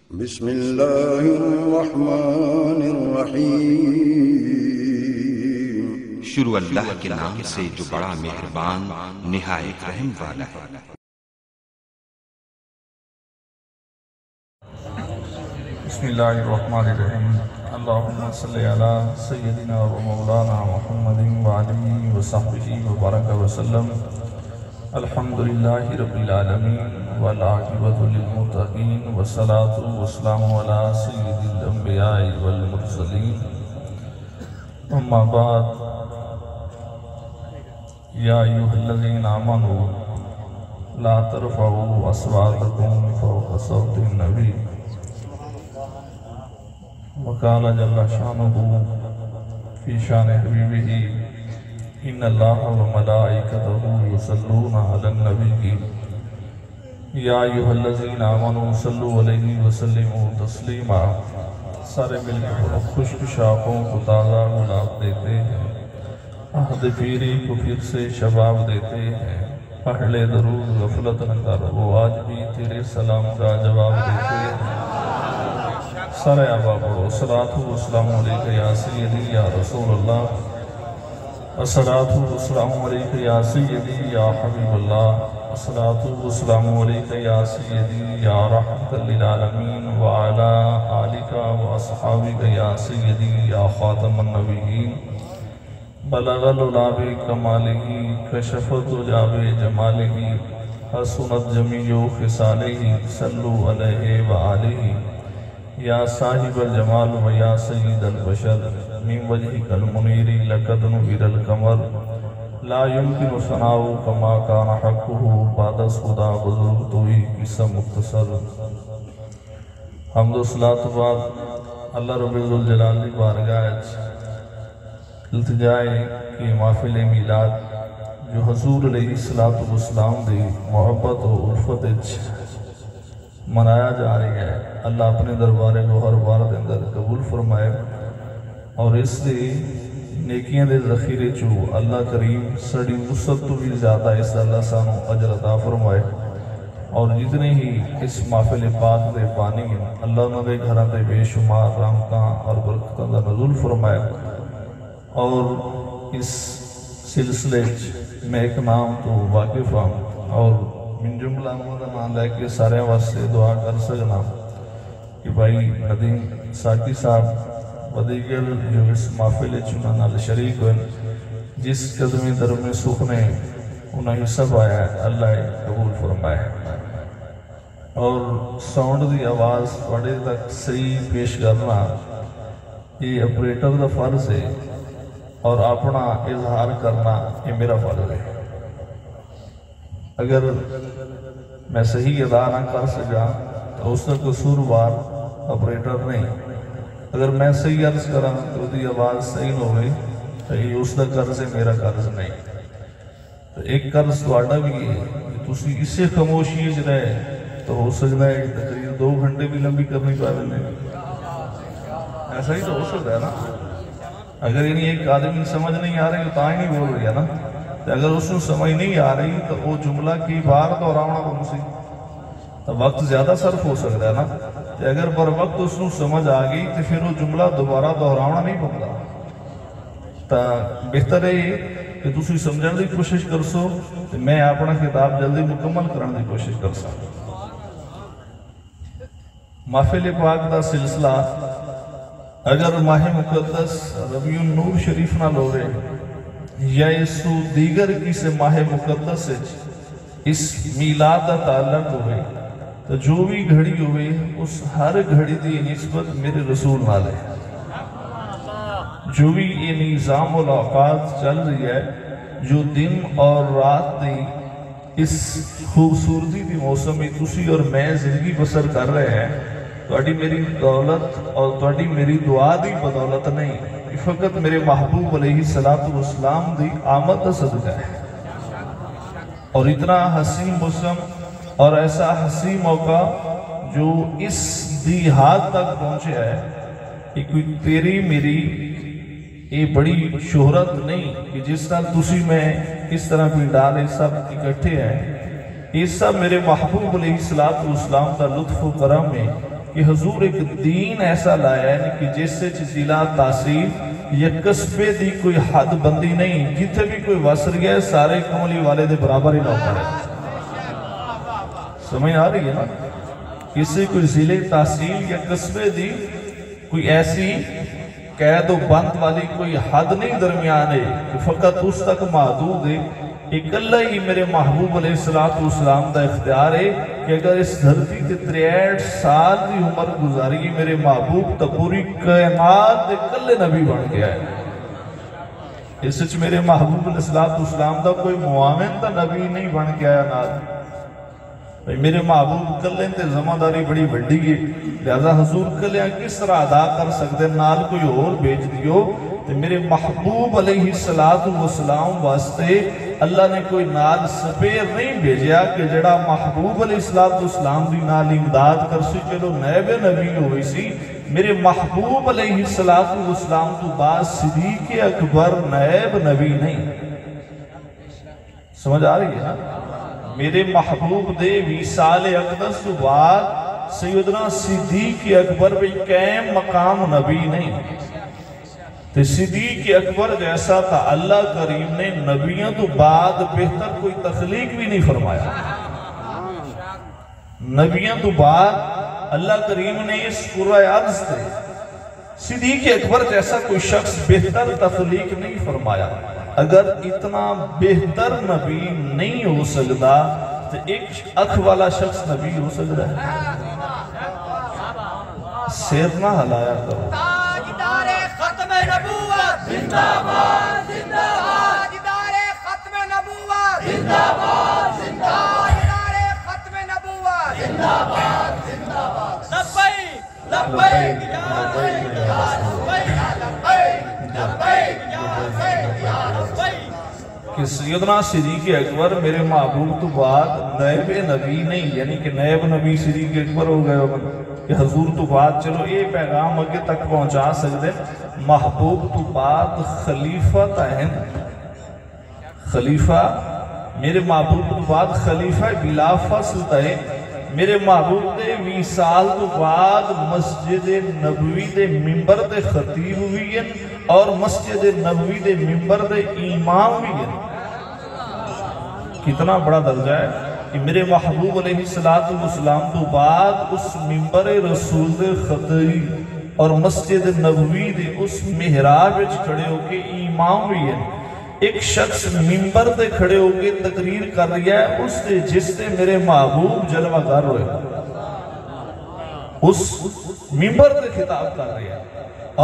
بسم اللہ الرحمن الرحیم۔ شروع اللہ کے نام سے جو بڑا مہربان نہایت رحم والا ہے۔ بسم اللہ الرحمن الرحیم۔ اللہم صلی علی سیدنا و مولانا محمد وعلیہ وصحبہ وبارک وسلم۔ الحمدللہ رب العالمین والعاقبۃ للمتقین والصلاۃ والسلام علی سید الانبیاء والمرسلین۔ اما بعد، یا ایھا الذین آمنوا لا ترفعوا اصواتکم فوق صوت النبی وقال جل شانہ فی شان حبیبہ ان اللہ وملائکتہ یصلون علی النبی یا ایھا الذین آمنوا صلوا علیہ وسلموا تسلیما۔ سارے مل کے خشک شاخوں کو تازہ گلاب دیتے ہیں، عہد پیری کو پھر سے شباب دیتے ہیں، پہلے درود غفلت نہ کر وہ آج بھی تیرے سلام کا جواب دیتے ہیں۔ سارے آبا پڑھو الصلاۃ والسلام علیکہ یا سیدی یا رسول اللہ، الصلاۃ والسلام علیکہ یا سیدی یا حبیب اللہ، الصلاۃ والسلام علیکہ یا سیدی یا رحمت للعالمین وعلا آلکہ واصحابکہ یا سیدی یا خاتم النبیین۔ بلغ العلا بکمالہ کشف الدجی بجمالہ حسنت جمیع خصالہ صلوا علیہ وآلہ۔ یا صاحب الجمال و یا سید البشر من وجہک المنیر لقد نور القمر لا یمکن ثناء کما کان حقہ بعد خدا بزرگ توئی قصہ مختصر۔ حمد و صلاۃ بعد اللہ رب الجلال کی بارگاہ التجائے کی محفل میلاد جو حضور علیہ السلام دی محبت و الفت منایا جا رہی ہے، اللہ اپنے دربار گوہر بار دے اندر قبول فرمائے اور اس دی نیکیاں دے ذخیرے چو اللہ کریم سڑی وسعت تو بھی زیادہ اس اللہ سانو اجر عطا فرمائے، اور جتنے ہی اس محفل پاک دے بانی ہیں اللہ انہوں دے گھراں دے بے شمار رحمتاں اور برکتاں دا نزول فرمائے۔ اور اس سلسلے میں ایک نام تو واقف ہوں اور من جملہ نام لے کے سارے واسطے دعا کر سکنا کہ بھائی ندیم ساکی صاحب ودیگر جو اس محفل چنہ نال شریک ہوئے جس قدمی در میں سکھنے انہیں سب آیا ہے، اللہ قبول فرمائے۔ اور ساؤنڈ دی آواز بڑے تک صحیح پیش کرنا یہ اپریٹر دا فرض ہے اور اپنا اظہار کرنا یہ میرا فرض ہے۔ اگر میں صحیح ادا نہ کر سکا تو اس کا قصوروار آپریٹر نہیں، اگر میں صحیح عرض کرا تو دی آواز صحیح نہ ہوئے تو یہ اس کا قرض ہے، میرا قرض نہیں۔ تو ایک قرض تو آڈا بھی ہے کہ تسی اس سے خاموشی رہے تو ہو سکتا ہے تقریر 2 گھنٹے بھی لمبی کرنی پائے نہیں، ایسا ہی تو ہو سکتا ہے نا۔ اگر یعنی ایک آدمی سمجھ نہیں آ رہی تو تاں ہی نہیں بول رہی ہے نا، اگر اس کو سمجھ نہیں آ رہی تو وہ جملہ کی بار دہرانا بن سی تو وقت زیادہ صرف ہو سکتا ہے نا۔ اگر پر وقت اس کو سمجھ آ گئی تو پھر وہ جملہ دوبارہ دہرانا نہیں بنتا۔ تو بہتر ہے کہ تسی سمجھنے کی کوشش کر سو تو میں اپنا کتاب جلدی مکمل کرنے کی کوشش کر سا۔ محفل پاک دا سلسلہ اگر ماہ مقدس ربیع النور شریف نہ لوگے یا اس دیگر کسی ماہ مقدس اس میلاد کا تعلق ہوئے تو جو بھی گھڑی ہوئے اس ہر گھڑی دی نسبت میرے رسول نالے، جو بھی یہ نظام الاوقات چل رہی ہے، جو دن اور رات دی اس خوبصورتی دی موسم میں تسی اور میں زندگی بسر کر رہے ہیں، توڑی میری دولت اور توڑی میری دعا دی بدولت نہیں، فقط میرے محبوب علیہ السلام دی آمد کا صدقہ ہے۔ اور اتنا حسین موسم اور ایسا حسین موقع جو اس دیہات تک پہنچے ہے کہ کوئی تیری میری یہ بڑی شہرت نہیں کہ جس طرح تسی میں اس طرح بھی ڈالے سب اکٹھے ہیں، یہ سب میرے محبوب علیہ السلام کا لطف و کرم ہے کہ کہ حضور ایک دین ایسا لایا ہے کہ جس سے ضلع تحصیل یا قصبے دی کوئی حد بندی نہیں، جتھے بھی کوئی وسر گیا ہے سارے کملی والے دے برابر ہی نوکر ہے۔ سمجھ آ رہی ہے نا؟ کسی کوئی ضلع تحصیل یا قصبے دی کوئی ایسی قید و بند والی کوئی حد نہیں درمیان ہے کہ فقط اس تک محدود ہے۔ ایک اللہ ہی میرے محبوب علیہ السلام دا اختیار ہے کہ اگر اس دھرتی تے 63 سال دی عمر گزاری میرے محبوب تا پوری کائنات دے کلے نبی بن گیا ہے۔ اس وچ میرے محبوب علیہ السلام دا کوئی معاون تا نبی نہیں بن گیا ہے نال۔ میرے محبوب کلے تے زماداری بڑی بڑی ہے، لہذا حضور کلیاں کس طرح ادا کر سکتے نال کوئی اور بیچ دیو۔ تے میرے محبوب علیہ السلام واسطے اللہ نے کوئی نال سپیر نہیں بھیجیا کہ جڑا محبوب علیہ السلام دی نال امداد کر سی، چلو نیب نبی ہوئی سی۔ میرے محبوب علیہ السلام تو بعد صدیق اکبر نیب نبی نہیں۔ سمجھ آ رہی ہے نا؟ میرے محبوب دے وصال اقدس تو بعد سیدنا صدیق اکبر بھی قائم مقام نبی نہیں۔ تو صدیق اکبر جیسا تھا اللہ کریم نے نبیوں تو بعد بہتر کوئی تخلیق بھی نہیں فرمایا۔ نبیوں تو بعد اللہ کریم نے اس قرآن عرض تے صدیق اکبر جیسا کوئی شخص بہتر تخلیق نہیں فرمایا۔ اگر اتنا بہتر نبی نہیں ہو سکتا تو ایک اکھ والا شخص نبی ہو سکتا ہے؟ سیر نہ ہلایا کرو۔ تاجدار ختم نبوت زندہ باد زندہ باد، تاجدار ختم نبوت زندہ باد زندہ باد، تاجدار ختم نبوت زندہ باد زندہ باد۔ لبیک لبیک یا لبیک یا لبیک لبیک یا لبیک یا لبیک۔ کہ سیدنا صدیق اکبر میرے محبوب تو بعد نیب نبی نہیں، یعنی کہ نیب نبی صدیق اکبر ہو گئے ہو کہ حضور تو بعد چلو یہ پیغام اگے تک پہنچا سکتے۔ محبوب تو بعد خلیفہ تاہن، خلیفہ میرے محبوب تو بعد خلیفہ بلا فصل تاہن۔ میرے محبوب دے 20 سال تو بعد مسجد نبوی دے ممبر دے خطیب ہوئی ہیں اور مسجد نبوی دے ممبر دے امام ہوئی ہیں۔ کتنا بڑا درجہ ہے کہ میرے محبوب علیہ السلام تو بعد اس ممبر رسول دے خطیب اور مسجد نبوی دے اس محراب وچ کھڑے ہو کے امام ہوئی ہیں۔ ایک شخص ممبر دے کھڑے ہو کے تقریر کر رہی ہے اس دے جس سے میرے محبوب جلوہ گر ہوئے، اس ممبر دے خطاب کر رہی ہے،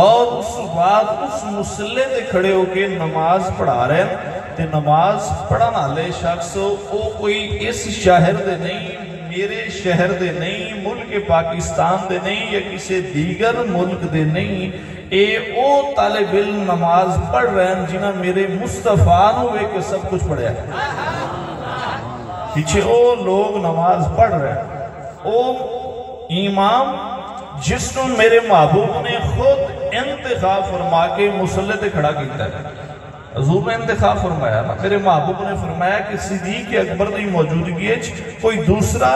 اور اس بعد اس مسلح دے کھڑے ہو کے نماز پڑھا رہے ہیں۔ تے نماز پڑھنا لے شخص او کوئی اس شہر دے نہیں، میرے شہر دے نہیں، ملک پاکستان دے نہیں، یا کسی دیگر ملک دے نہیں، اے او طالب علم نماز پڑھ رہے ہیں جنہاں میرے مصطفیٰ ہوئے کہ سب کچھ پڑھے ہیں۔ پیچھے او لوگ نماز پڑھ رہے ہیں، او امام جس کو میرے محبوب نے خود انتخاب فرما کے مسلح تے کھڑا کیتا ہے۔ حضور نے انتخاب فرمایا نا، میرے محبوب نے فرمایا کہ صدیق اکبر دی موجودگی ہے کوئی دوسرا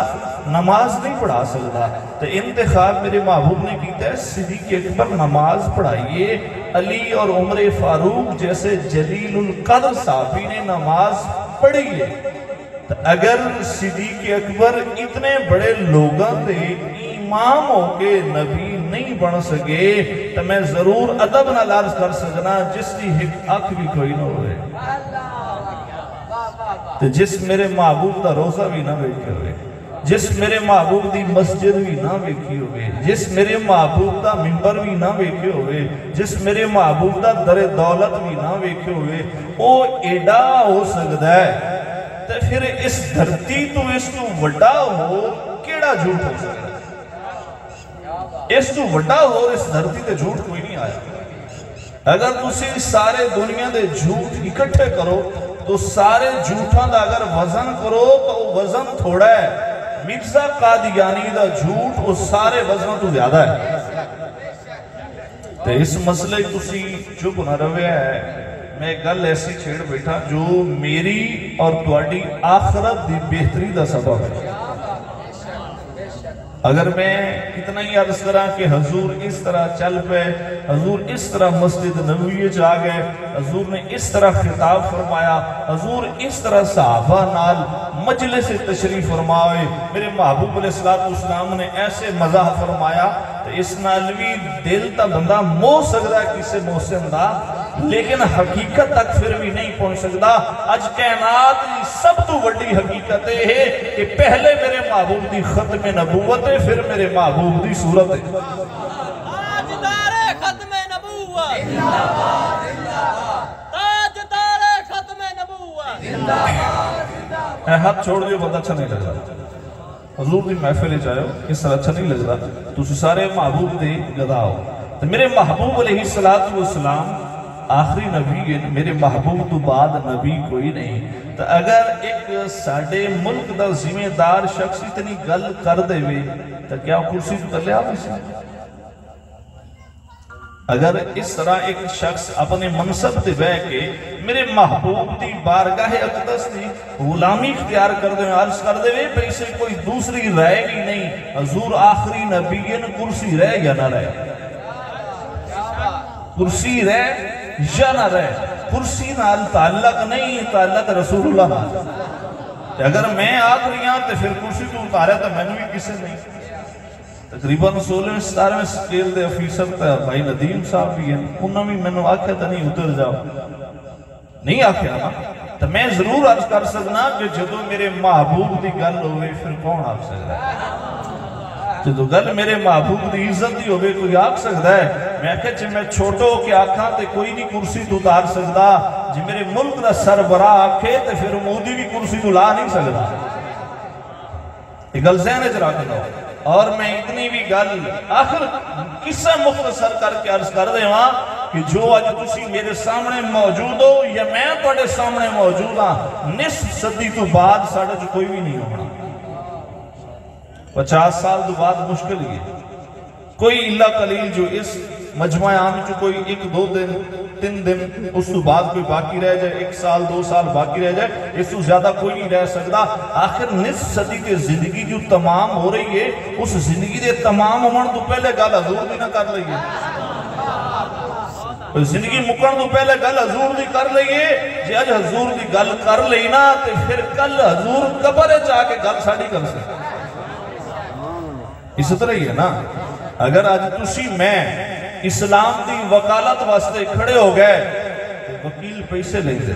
نماز نہیں پڑھا سکتا، تو انتخاب میرے محبوب نے کیتا ہے صدیق اکبر نماز پڑھائیے۔ علی اور عمر فاروق جیسے جلیل القدر صحابی نے نماز پڑھی ہے، تو اگر صدیق اکبر اتنے بڑے لوگاں دے امام ہو کے نبی نہیں بن سکے تو میں ضرور ادب نہ لارز کر سکنا جس کی ایک اکھ بھی کوئی نہ ہوئے، تو جس میرے محبوب دا روزہ بھی نہ بیٹھے ہوئے، جس میرے محبوب دی مسجد بھی نہ بیٹھی ہوئے، جس میرے محبوب دا ممبر بھی نہ بیٹھے ہوئے، جس میرے محبوب دا در دولت بھی نہ بیٹھے ہوئے، او ایڈا ہو سکتا ہے تو پھر اس دھرتی تو اس تو وڈا ہو کیڑا جھوٹ ہو سکتا ہے؟ اس تو وڈا ہو اس دھرتی تے جھوٹ کوئی نہیں آیا۔ اگر تسی سارے دنیا دے جھوٹ اکٹھے کرو تو سارے جھوٹاں دا اگر وزن کرو تو وزن تھوڑا ہے۔ مرزا قادیانی دا جھوٹ وہ سارے وزن تو زیادہ ہے۔ تو اس مسئلے تسی چپ نہ روے ہے، میں گل ایسی چھیڑ بیٹھا جو میری اور تواڈی آخرت دی بہتری دا سبب ہے۔ اگر میں اتنا ہی عرض کرا کہ حضور اس طرح چل پے، حضور اس طرح مسجد نبوی جا گئے، حضور نے اس طرح خطاب فرمایا، حضور اس طرح صحابہ نال مجلس تشریف فرمائے، میرے محبوب علیہ السلام نے ایسے مزاح فرمایا، تو اس نال بھی دل تا بندہ موہ سکتا ہے کسے محسن دا، لیکن حقیقت تک پھر بھی نہیں پہنچ سکتا۔ اج کائنات سب تو بڑی حقیقت ہے کہ پہلے میرے محبوب دی ختم نبوت ہے، پھر میرے محبوب دی صورت ہے۔ تاجدار ختم نبوت زندہ باد، زندہ باد، تاجدار ختم نبوت زندہ باد۔ اے ہاتھ چھوڑ دیو، بندہ اچھا نہیں لگ رہا، حضور دی محفل چاہو اس طرح اچھا نہیں لگ رہا، تو سارے محبوب دے گدا ہو۔ تو میرے محبوب علیہ السلام آخری نبی، میرے محبوب تو بعد نبی کوئی نہیں۔ تو اگر ایک ساڑے ملک دا ذمہ دار شخص اتنی گل کر دے وے تو کیا کرسی تو کر لے آپ اسے؟ اگر اس طرح ایک شخص اپنے منصب تے بے کے میرے محبوب دی بارگاہ اقدس دی غلامی اختیار کر دے، عرض کر دے وے پیسے کوئی دوسری رہے گی نہیں، حضور آخری نبیین کرسی رہے یا نہ رہے، کرسی رہے یا نہ رہے، کرسی نال تعلق نہیں، تعلق رسول اللہ نال۔ اگر میں آخری ہاں تو پھر کرسی تو اتارے تو میں نے بھی کسے نہیں۔ تقریباً 16-17 سکیل دے افیسر تھا بھائی ندیم صاحب بھی ہیں، انہوں نے میں نے آکھا تھا نہیں اتر جاؤ، نہیں آکھا نا، تو میں ضرور عرض کر سکنا کہ جدو میرے محبوب دی گل ہوئے پھر کون آپ سکتا ہے؟ جدو گل میرے محبوب دی عزت دی ہوئے کوئی آکھ سکتا ہے؟ میں کہتے ہیں میں چھوٹو کے آکھاں تے کوئی نہیں کرسی تو اتار سکتا، جی میرے ملک دا سربراہ آکھے تے پھر مودی بھی کرسی تو لا نہیں سکتا۔ یہ گل ذہن اچھا کرنا ہو۔ اور میں اتنی بھی گل آخر قصہ مختصر کر کے عرض کر دے وہاں کہ جو آج تسی میرے سامنے موجود ہو یا میں توڑے سامنے موجود ہاں، نصف صدی تو بعد ساڑھا جو کوئی بھی نہیں ہونا، 50 سال تو بعد مشکل ہی ہے۔ کوئی اللہ قلیل جو اس مجمع عام جو کوئی 1-2 دن 3 دن اس تو بعد کوئی باقی رہ جائے، 1 سال 2 سال باقی رہ جائے، اس تو زیادہ کوئی نہیں رہ سکتا۔ آخر نصف صدی کے زندگی جو تمام ہو رہی ہے، اس زندگی دے تمام ہومن تو پہلے گل حضور بھی نہ کر لئیے، زندگی مکن تو پہلے گل حضور دی کر لئیے، جی آج حضور دی گل کر لئینا تو پھر کل حضور قبر چاہ کے گل ساڑی کر سکتے۔ اس طرح ہی ہے نا، اگر آج تسی میں اسلام دی وکالت واسطے کھڑے ہو گئے، وکیل پیسے لے دے،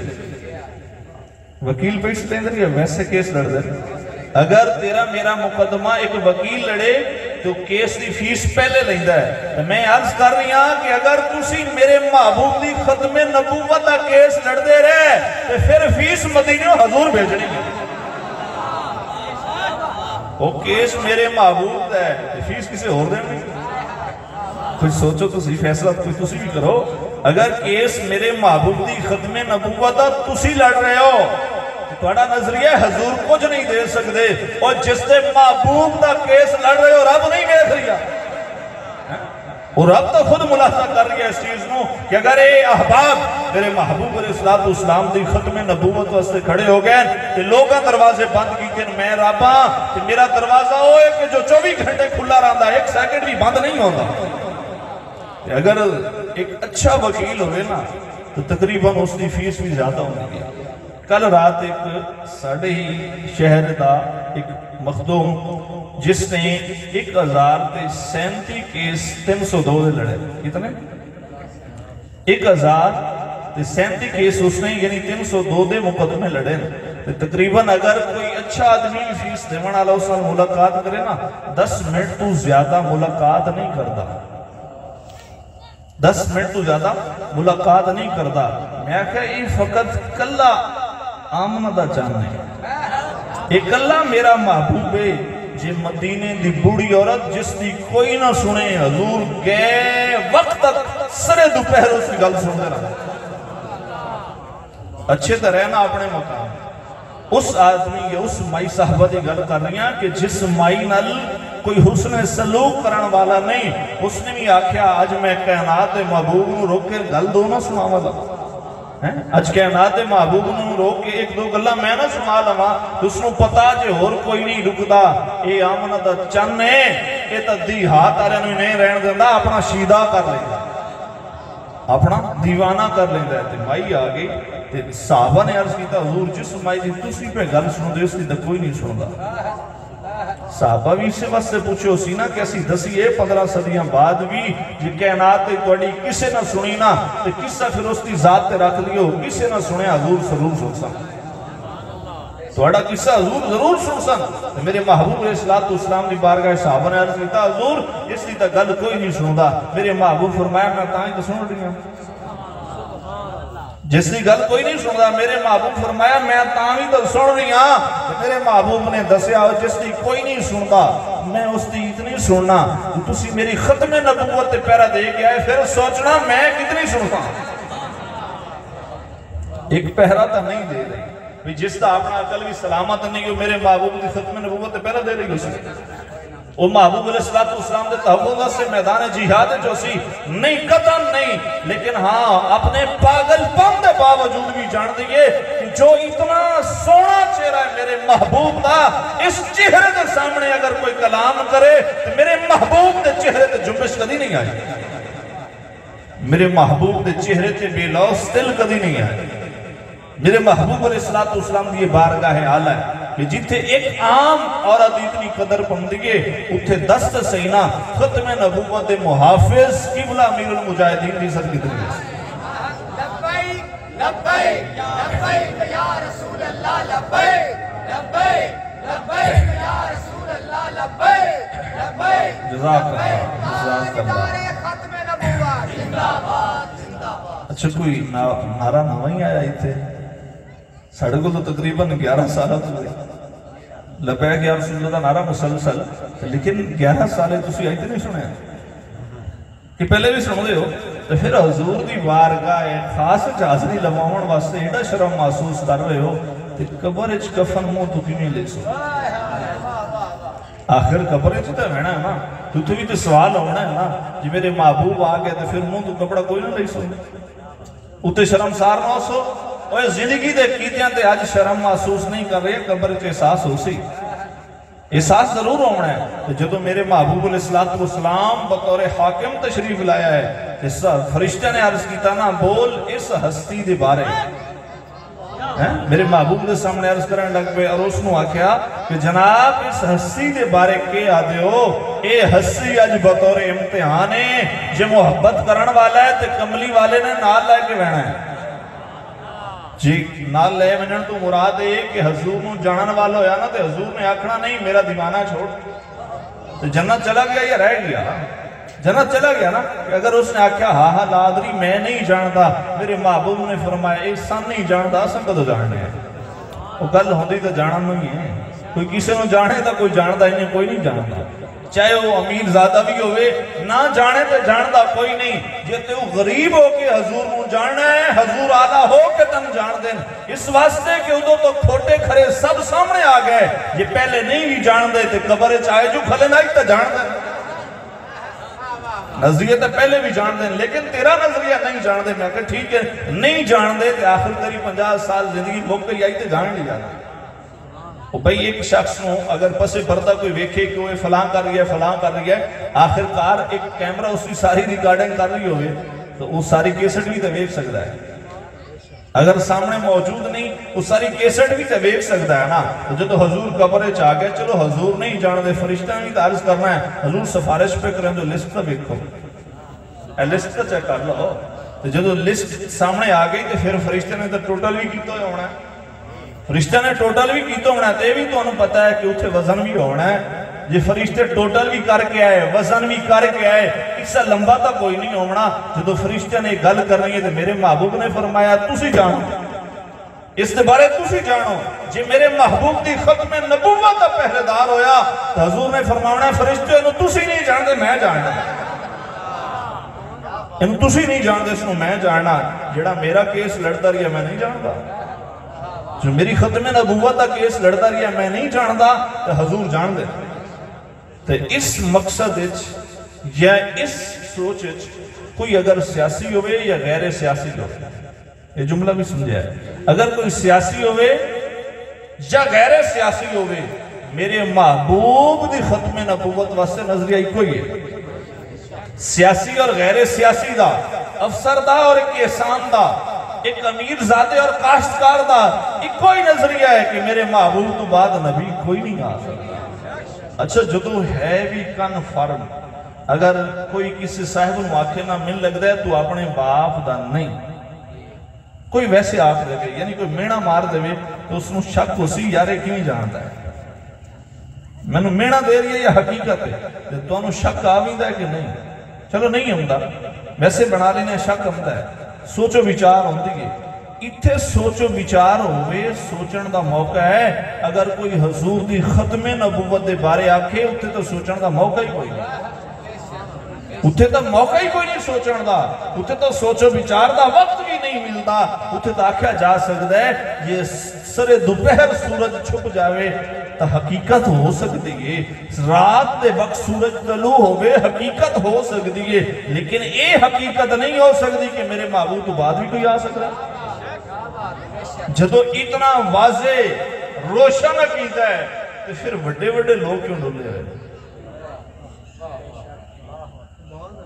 وکیل پیسے لے دے یا ویسے کیس لڑ دے؟ اگر تیرا میرا مقدمہ ایک وکیل لڑے تو کیس دی فیس پہلے لے دے۔ میں عرض کر رہی ہاں کہ اگر تسی میرے محبوب دی ختم نبوت کا کیس لڑ دے رہے تو پھر فیس مدینہ حضور بھیجنی ہے۔ وہ کیس میرے محبوب ہے، فیس کسے اور دیں گے؟ کچھ سوچو تو صحیح فیصلہ کوئی تسی بھی کرو۔ اگر کیس میرے محبوب دی ختم نبوت تسی لڑ رہے ہو تو توڑا نظریہ حضور کچھ نہیں دے سکتے، اور جس دے محبوب دا کیس لڑ رہے ہو رب نہیں دیکھ رہا، اور رب تو خود ملاحظہ کر رہی ہے اس چیز نو کہ اگر اے احباب میرے محبوب علیہ السلام دی ختم نبوت واسطے کھڑے ہو گئے کہ لوگاں دروازے بند کی کہ میں رب ہاں کہ میرا دروازہ ہوئے کہ جو 24 گھنٹے کھلا رہندا، 1 سیکنڈ بھی بند نہیں ہوتا۔ اگر ایک اچھا وکیل ہوئے نا تو تقریباً اس دی فیس بھی زیادہ ہونے گیا۔ کل رات ایک ساڑھے ہی شہر دا ایک مخدوم جس نے 1037 کیس 302 دے لڑے، کتنے؟ 1037 کیس اس نے یعنی 302 دے مقدمے لڑے۔ تقریباً اگر کوئی اچھا آدمی فیس دیوان آلہ اس وقت ملاقات کرے نا 10 منٹ تو زیادہ ملاقات نہیں کرتا، 10 منٹ تو زیادہ ملاقات نہیں کرتا۔ میں کہا یہ فقط کلہ آمنہ دا چاہنے یہ کلہ میرا محبوب ہے جی مدینے دی بوڑی عورت جس دی کوئی نہ سنے، حضور گئے وقت تک سرے دوپہر اس کی گل سن دے رہا، اچھے تو رہنا اپنے مقام۔ اس آدمی یا اس مائی صاحبہ دی گل کر رہی ہیں کہ جس مائی نل کوئی حسن سلوک کرن والا نہیں، اس نے بھی آکھیا آج میں کائنات محبوب نو روک کے گل دو نہ سناوا دا، اج کائنات دے محبوب نوں روک کے ایک دو گلاں میں نہ سنا لواں تو اس نوں پتا جے ہور کوئی نہیں رکدا اے آمنہ دا چن ہے اے تا دی ہاتھ آرے نوں نہیں رہن دیندا اپنا شیدہ کر لیندا اپنا دیوانہ کر لیندا ہے تے مائی آ گئی تے صحابہ نے عرض کیتا حضور جس مائی دی تسی پہ گل سن دے اس دی تے کوئی نہیں سندا صحابہ بھی اسے واسطے پوچھے ہو سی نا کہ اسی دسی 15 صدیاں بعد بھی جی کائنات تے توڑی کسے نہ سنی نا تے کسا پھر اس دی ذات تے رکھ لیو کسے نہ سنے حضور ضرور سن سن توڑا قصہ حضور ضرور سن سن میرے محبوب علیہ السلام دی بارگاہ صحابہ نے عرض کیتا حضور اس دی تا گل کوئی نہیں سندا میرے محبوب فرمایا میں تاں ہی تو سن رہی ہوں جس دی گل کوئی نہیں سندا میرے محبوب فرمایا میں تاں ہی تو سن رہی ہوں میرے محبوب نے دسیا جس دی کوئی نہیں سندا میں اس دی اتنی سننا تسی میری ختم نبوت تے پیرا دے کے آئے پھر سوچنا میں کتنی سنتا ایک پہرا تا نہیں دے رہی جس دا اپنا عقل بھی سلامت نہیں ہو میرے محبوب دی ختم نبوت تے پیرا دے رہی ہو سی وہ محبوب علیہ السلام دے تحفظ سے میدان جہاد جو سی نہیں قطن نہیں لیکن ہاں اپنے پاگل پن دے باوجود بھی جان دیئے کہ جو اتنا سونا چہرہ ہے میرے محبوب دا اس چہرے دے سامنے اگر کوئی کلام کرے تو میرے محبوب دے چہرے دے جنبش کدی نہیں آئی میرے محبوب دے چہرے تے بے لوس دل کدی نہیں آئی میرے محبوب علیہ السلام دی بارگاہ اعلیٰ ہے کہ جتھے ایک عام عورت اتنی قدر پندگے اتھے دست سینہ ختم نبوت محافظ قبلہ امیر المجاہدین دی سر کتنی ہے لبیک لبیک لبیک یا رسول اللہ لبیک لبیک لبیک یا رسول اللہ لبیک لبیک جزاک اللہ ختم نبوت زندہ باد زندہ باد اچھا کوئی نعرہ نہ وہیں آیا تھے ساڑھے کو تو تقریباً 11 سالہ تو ہوئے لبیک یا رسول اللہ نعرہ مسلسل لیکن 11 سالے تسی آئی تھے نہیں سنے کہ پہلے بھی سن دے ہو تو پھر حضور دی بارگاہ خاص حاضری لواؤن واسطے ایڈا شرم محسوس کر رہے ہو کہ قبر اچ کفن منہ تو کیوں لے سو آخر قبر اچ تو ہے نا تو بھی تو سوال ہونا ہے نا جی میرے محبوب آ گئے تو پھر منہ تو کپڑا کوئی نہ لے سو اتنے شرمسار نہ ہو سو اور زندگی دے کیتیاں تے آج شرم محسوس نہیں کر رہے قبر اچ احساس ہو سی احساس ضرور ہونا ہے جدو میرے محبوب علیہ السلام بطور حاکم تشریف لایا ہے اس فرشتہ نے عرض کیتا نا بول اس ہستی دے بارے میرے محبوب دے سامنے عرض کرنے لگ پہ اور اس نے آکھیا کہ جناب اس ہستی دے بارے کے آدھے ہو اے ہستی آج بطور امتحان ہے جو محبت کرن والا ہے تے کملی والے نے نال لائے کے بہنا ہے جی نال لے منن تو مراد ہے کہ حضور نو جانن والا ہویا نا تے حضور نے آکھنا نہیں میرا دیوانہ چھوڑ تو جنت چلا گیا یا رہ گیا جنت چلا گیا نا کہ اگر اس نے آکھیا ہاں لادری میں نہیں جانتا میرے محبوب نے فرمایا ایسا نہیں جانتا اسا کدو جاننے ہیں وہ گل ہوندی تو جانا نہیں ہے کوئی کسی نو جانے تا کوئی جانتا انہیں کوئی نہیں جانتا چاہے وہ امیر زیادہ بھی ہوئے نہ جانے تو جانتا کوئی نہیں جیتے وہ غریب ہو کے حضور نو جاننا ہے حضور آدھا ہو کے تم جان دیں اس واسطے کہ ادھو تو کھوٹے کھرے سب سامنے آ گئے یہ پہلے نہیں بھی جان دے تے قبر چاہے جو کھلے نہ ہی تو جان دیں نظریہ تو پہلے بھی جان دیں لیکن تیرا نظریہ نہیں جان دے میں کہا ٹھیک ہے نہیں جان دے تے آخر تری 50 سال زندگی بھوک کے آئی تے جان لیا وہ بھئی ایک شخص نو اگر پسے پردہ کوئی ویکھے کہ وہ فلاں کر رہی ہے آخر کار ایک کیمرہ اس کی ساری ریکارڈنگ کر رہی ہوئے تو وہ ساری کیسٹ بھی تو ویک سکتا ہے اگر سامنے موجود نہیں وہ ساری کیسٹ بھی تو ویک سکتا ہے نا تو جو تو حضور قبر چاہ گئے چلو حضور نہیں جان دے فرشتہ بھی تعرض کرنا ہے حضور سفارش پہ کریں تو لسٹ تو ویکھو لسٹ تو چیک کر لو تو جو تو لسٹ سامنے آ گئی تو پھر فرشتہ نے تو ٹوٹل بھی کیتا ہونا ہے فرشتہ نے ٹوٹل بھی کیتا ہونا ہے تو بھی تو انہوں پتا ہے کہ اتھے وزن بھی ہونا ہے یہ فرشتے ٹوٹل بھی کر کے آئے وزن بھی کر کے آئے اس سے لمبا تا کوئی نہیں ہونا جو فرشتے نے گل کر رہی ہے تو میرے محبوب نے فرمایا تسی جانو اس نے بارے تسی جانو جی میرے محبوب دی ختم نبوت کا پہلے دار ہویا تو حضور نے فرمایا فرشتے انہوں تسی نہیں جان دے میں جاننا انہوں تسی نہیں جان دے اس نے میں جاننا جڑا میرا کیس لڑتا رہی ہے میں نہیں جانتا جو میری ختم نبوت کا کیس لڑتا رہی ہے میں نہیں جانتا تو حضور جان دے تو اس مقصد یا اس سوچ کوئی اگر سیاسی ہوئے یا غیر سیاسی ہوئے یہ جملہ بھی سمجھا ہے. اگر کوئی سیاسی ہوئے یا غیر سیاسی ہوئے میرے محبوب دی ختم نبوت واسطے نظریہ ایک کوئی ہے. سیاسی اور غیر سیاسی دا، افسر دا اور ایک احسان دا، ایک امیر زادے اور کاشتکار دا ایک کوئی نظریہ ہے کہ میرے محبوب تو بعد نبی کوئی نہیں آ سکتا. اچھا جدو ہے بھی کنفرم، اگر کوئی کسی صاحب المواقع نہ مل لگ دے تو اپنے باپ دا نہیں، کوئی ویسے آخ دے گئے یعنی کوئی مینا مار دے تو اس نے شک ہو سی یارے کیوں جانتا ہے، میں نے مینا دے رہی ہے یا حقیقت ہے، تو انہوں شک آویندہ ہے کہ نہیں. چلو نہیں ہمدہ ویسے بنا لینے شک ہمدہ ہے، سوچو بیچار ہوندی ہے. اتھے سوچو بیچار ہوئے سوچن دا موقع ہے. اگر کوئی حضور دی ختم نبوت دے بارے آکھے اتھے تو سوچن دا موقع ہی کوئی نہیں، اتھے تو موقع ہی کوئی نہیں سوچن دا، اتھے تو سوچو بیچار دا وقت بھی نہیں ملتا. اتھے تو آکھیا جا سکتا ہے یہ سر دوپہر سورج چھپ جاوے تو حقیقت ہو سکتی ہے، رات دے وقت سورج طلوع ہوئے حقیقت ہو سکتی ہے، لیکن اے حقیقت نہیں ہو سکتی کہ میرے محبوب تو بعد بھی کوئی آ سکتا ہے. جدو اتنا واضح روشن عقیدہ ہے تو پھر بڑے بڑے لوگ کیوں ڈولے ہوئے؟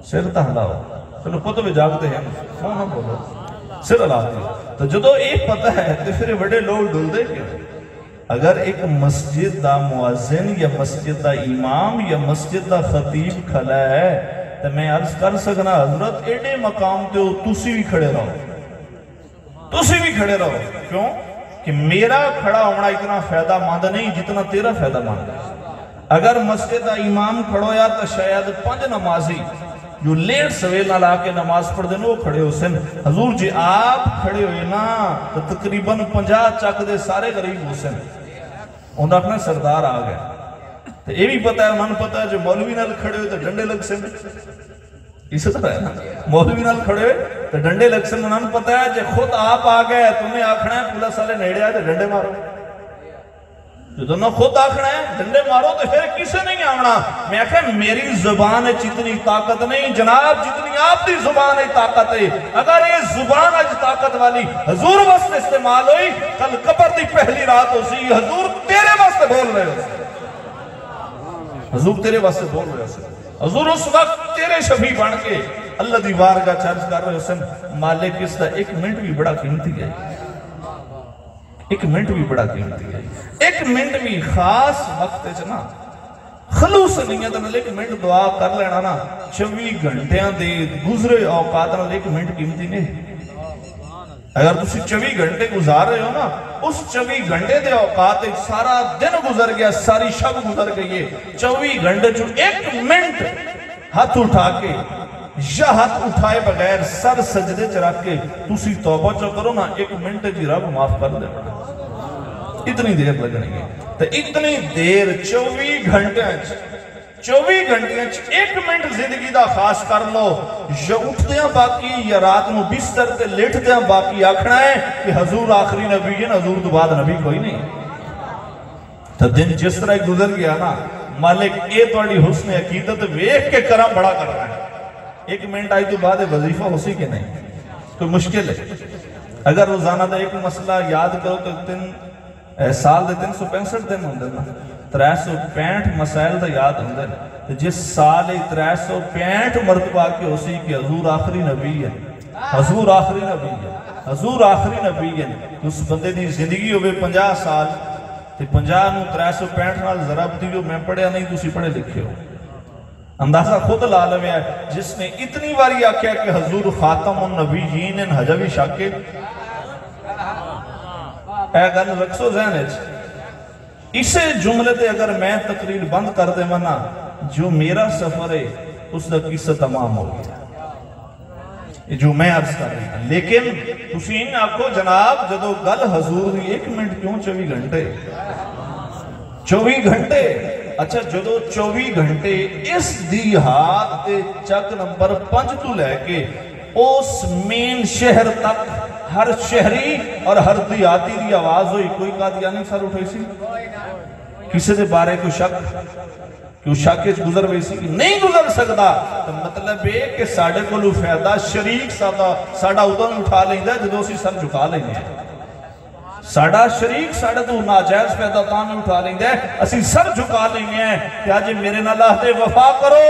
سر تہلا ہو چلو پتہ بھی جاگتے ہیں فون ہم بولو سر اللہ دی. تو جدو ایک پتہ ہے تو پھر بڑے لوگ ڈول دے کیوں؟ اگر ایک مسجد دا مؤذن یا مسجد دا امام یا مسجد دا خطیب کھلا ہے تو میں عرض کر سکنا حضرت ایڈے مقام تے ہو تُسی بھی کھڑے رہو، تُسی بھی کھڑے رہو. کیوں؟ کہ میرا کھڑا ہونا اتنا فائدہ مند نہیں جتنا تیرا فائدہ مند ہے. اگر مسجد دا امام کھڑو یا تو شاید 5 نمازی جو لیٹ سویل نہ لا کے نماز پڑھ دینا وہ کھڑے ہو سن. حضور جی آپ کھڑے ہوئے نا تو تقریباً 50 چک دے سارے غریب ہو سن. انہوں نے اپنا سردار آ گیا تو یہ بھی پتا ہے انہوں نے پتا ہے جو مولوی نال کھڑے ہوئے تو ڈنڈے لگ سن. اسی طرح ہے نا مولوی نال کھڑے ہوئے تو ڈنڈے لگ سن. انہوں نے پتا ہے جو خود آپ آ گئے تمہیں آکھنا ہے پولا سالے نیڑے آئے تو ڈنڈے مارو. جو دونوں خود آکھنا ہے ڈنڈے مارو تو پھر کسے نہیں آمنا. میں کہا میری زبان اتنی طاقت نہیں جناب جتنی آپ دی زبان طاقت ہے. اگر یہ زبان اج طاقت والی حضور واسطے استعمال ہوئی کل قبر دی پہلی رات ہو سی حضور تیرے واسطے بول رہے ہو، حضور تیرے واسطے بول رہے ہو. حضور اس وقت تیرے شفیع بن کے اللہ دی بارگاہ چرچ کر رہے ہو. مالک اس دا 1 منٹ بھی بڑا قیمتی ہے، 1 منٹ بھی بڑا قیمتی ہے. 1 منٹ بھی خاص وقت نا خلوص نیت نال 1 منٹ دعا کر لینا نا 24 گھنٹیاں دے گزرے اوقات نال 1 منٹ قیمتی نہیں. اگر تسی 24 گھنٹے گزار رہے ہو نا اس 24 گھنٹے دے اوقات ایک سارا دن گزر گیا ساری شب گزر گئی ہے. 24 گھنٹے جو 1 منٹ ہاتھ اٹھا کے یا ہاتھ اٹھائے بغیر سر سجدے چ رکھ کے تسی توبہ چو کرو نا 1 منٹ جی رب معاف کر دے. اتنی دیر لگنی ہے تو اتنی دیر 24 گھنٹے 1 منٹ زندگی دا خاص کر لو. یا اٹھ دیاں باقی یا رات نو بستر تے لیٹ دیاں باقی آکھنا ہے کہ حضور آخری نبی ہے حضور تو بعد نبی کوئی نہیں. تو دن جس طرح گزر گیا نا مالک اے توڑی حسن عقیدت ویک کے کرم بڑا کر رہا ہے. 1 منٹ آئی تو بعد وظیفہ ہو سی کہ نہیں کوئی مشکل ہے. اگر روزانہ دا ایک مسئلہ یاد کرو تو سال دے 365 دن ہوں نا 365 مسائل دا یاد ہوں دے. جس سال 365 مرتبہ کے ہو سی کہ حضور آخری نبی ہے حضور آخری نبی ہے حضور آخری نبی ہے. اس بندے دی زندگی ہوئے 50 سال تے 50 نو 365 نال ضرب دیو. میں پڑھیا نہیں تسی پڑھے لکھے ہو اندازہ خود لالم ہے. جس نے اتنی باری آکھیا کہ حضور خاتم النبیین ان حجوی شاکے اے گل رکھسو ذہن ہے. اسے جملے تے اگر میں تقریر بند کر دے منا جو میرا سفر ہے اس دا قصہ تمام ہو گیا جو میں عرض کر رہی ہوں. لیکن تسین آپ کو جناب جدو گل حضور دی 1 منٹ کیوں 24 گھنٹے 24 گھنٹے. اچھا جدو 24 گھنٹے اس دی ہاتھ تے چک نمبر 5 تو لے کے اس مین شہر تک ہر شہری اور ہر دیاتی دی آواز ہوئی. کوئی قادیانی سر اٹھائی سی کسی دے بارے کوئی شک کہ اس شاکے گزر ویسی کہ نہیں گزر سکتا، تو مطلب ہے کہ ساڑھے کو لو فیدہ شریک ساڑھا ادھا میں اٹھا لیں گے جدو اسی سر جھکا لیں گے، ساڑھا شریک ساڑھے تو ناجائز فیدہ تاں میں اٹھا لیں گے، اسی سر جھکا لیں گے کہ آج میرے نال عہد وفا کرو،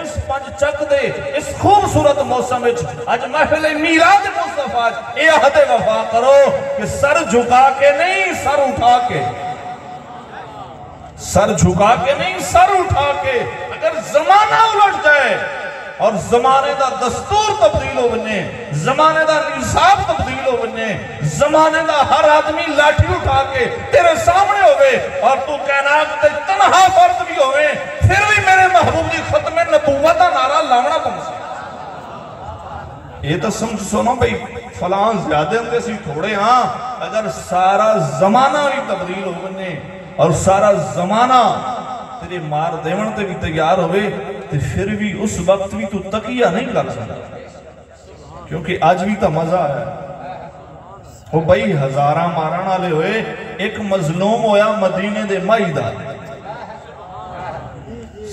اس پنج چک دے اس خوبصورت موسم وچ آج محفل میلاد مصطفیٰ اے عہد وفا کرو کہ سر جھکا کے نہیں سر اٹھا کے، سر جھکا کے نہیں سر اٹھا کے۔ اگر زمانہ الٹ جائے اور زمانے دا دستور تبدیل ہو بنے، زمانے دا نصاب تبدیل ہو بنے، زمانے دا ہر آدمی لاٹھی اٹھا کے تیرے سامنے ہوئے اور تو کائنات تے تنہا فرد بھی ہوئے، پھر بھی میرے محبوب دی ختم نبوت دا نعرہ لاؤنا پمسے۔ یہ تو سمجھ سنو بھئی فلان زیادہ ہم کسی تھوڑے ہاں، اگر سارا زمانہ بھی تبدیل ہو بنے اور سارا زمانہ تیرے مار دیون تے بھی تیار ہوئے تو پھر بھی اس وقت بھی تو تقیہ نہیں کر سکتا، کیونکہ آج بھی تو مزہ ہے۔ وہ بھئی ہزارہ ماران آلے ہوئے، ایک مظلوم ہویا مدینے دے مائی دا،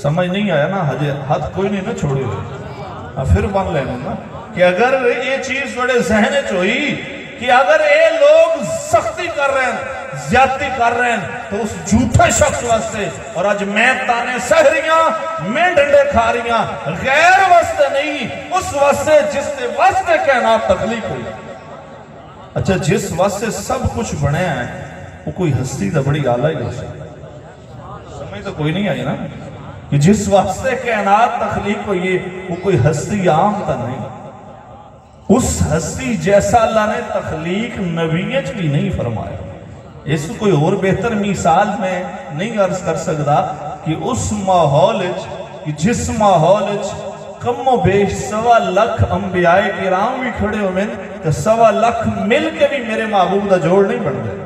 سمجھ نہیں آیا نا، ہاتھ کوئی نہیں نہ چھوڑے ہوئے، پھر بن لینے نا کہ اگر یہ چیز بڑے ذہنے چوئی کہ اگر یہ لوگ سختی کر رہے ہیں، زیادتی کر رہے ہیں، تو اس جھوٹے شخص واسطے، اور آج میں تانے سہ رہیاں، میں ڈنڈے کھا رہیاں، غیر واسطے نہیں، اس واسطے جس نے واسطے کائنات تخلیق ہوئی۔ اچھا جس واسطے سب کچھ بنے ہیں وہ کوئی ہستی دا بڑی آلہ ہی ہو سکتا، سمجھ تو کوئی نہیں آئی نا کہ جس واسطے کائنات تخلیق ہوئی وہ کوئی ہستی عام تا نہیں، اس ہستی جیسا اللہ نے تخلیق نبیت بھی نہیں فرمایا۔ اس کو کوئی اور بہتر مثال میں نہیں عرض کر سکتا کہ اس ماحول کہ جس ماحول کم و بیش 1.25 لاکھ انبیاء کرام بھی کھڑے ہو میں تو 1.25 لاکھ مل کے بھی میرے محبوب دا جوڑ نہیں بڑھ گئے۔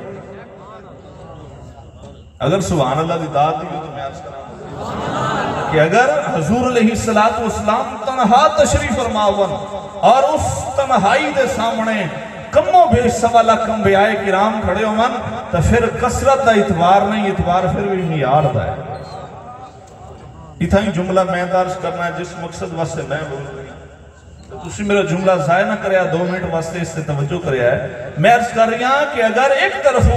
اگر سبحان اللہ دی داد دی تو میں عرض کرا کہ اگر حضور علیہ السلام تنہا تشریف فرماون اور اس تنہائی دے سامنے کم و بیش 1.25 لاکھ انبیاء کرام کھڑے ہو من تو پھر کثرت دا اعتبار نہیں، اعتبار پھر بھی معیار دا ہے۔ اتنا ہی جملہ میں درج کرنا ہے جس مقصد واسطے میں بول رہی ہوں، تو تسی میرا جملہ ضائع نہ کریا، 2 منٹ واسطے اس سے توجہ کریا ہے۔ میں عرض کر رہی ہوں کہ اگر ایک طرف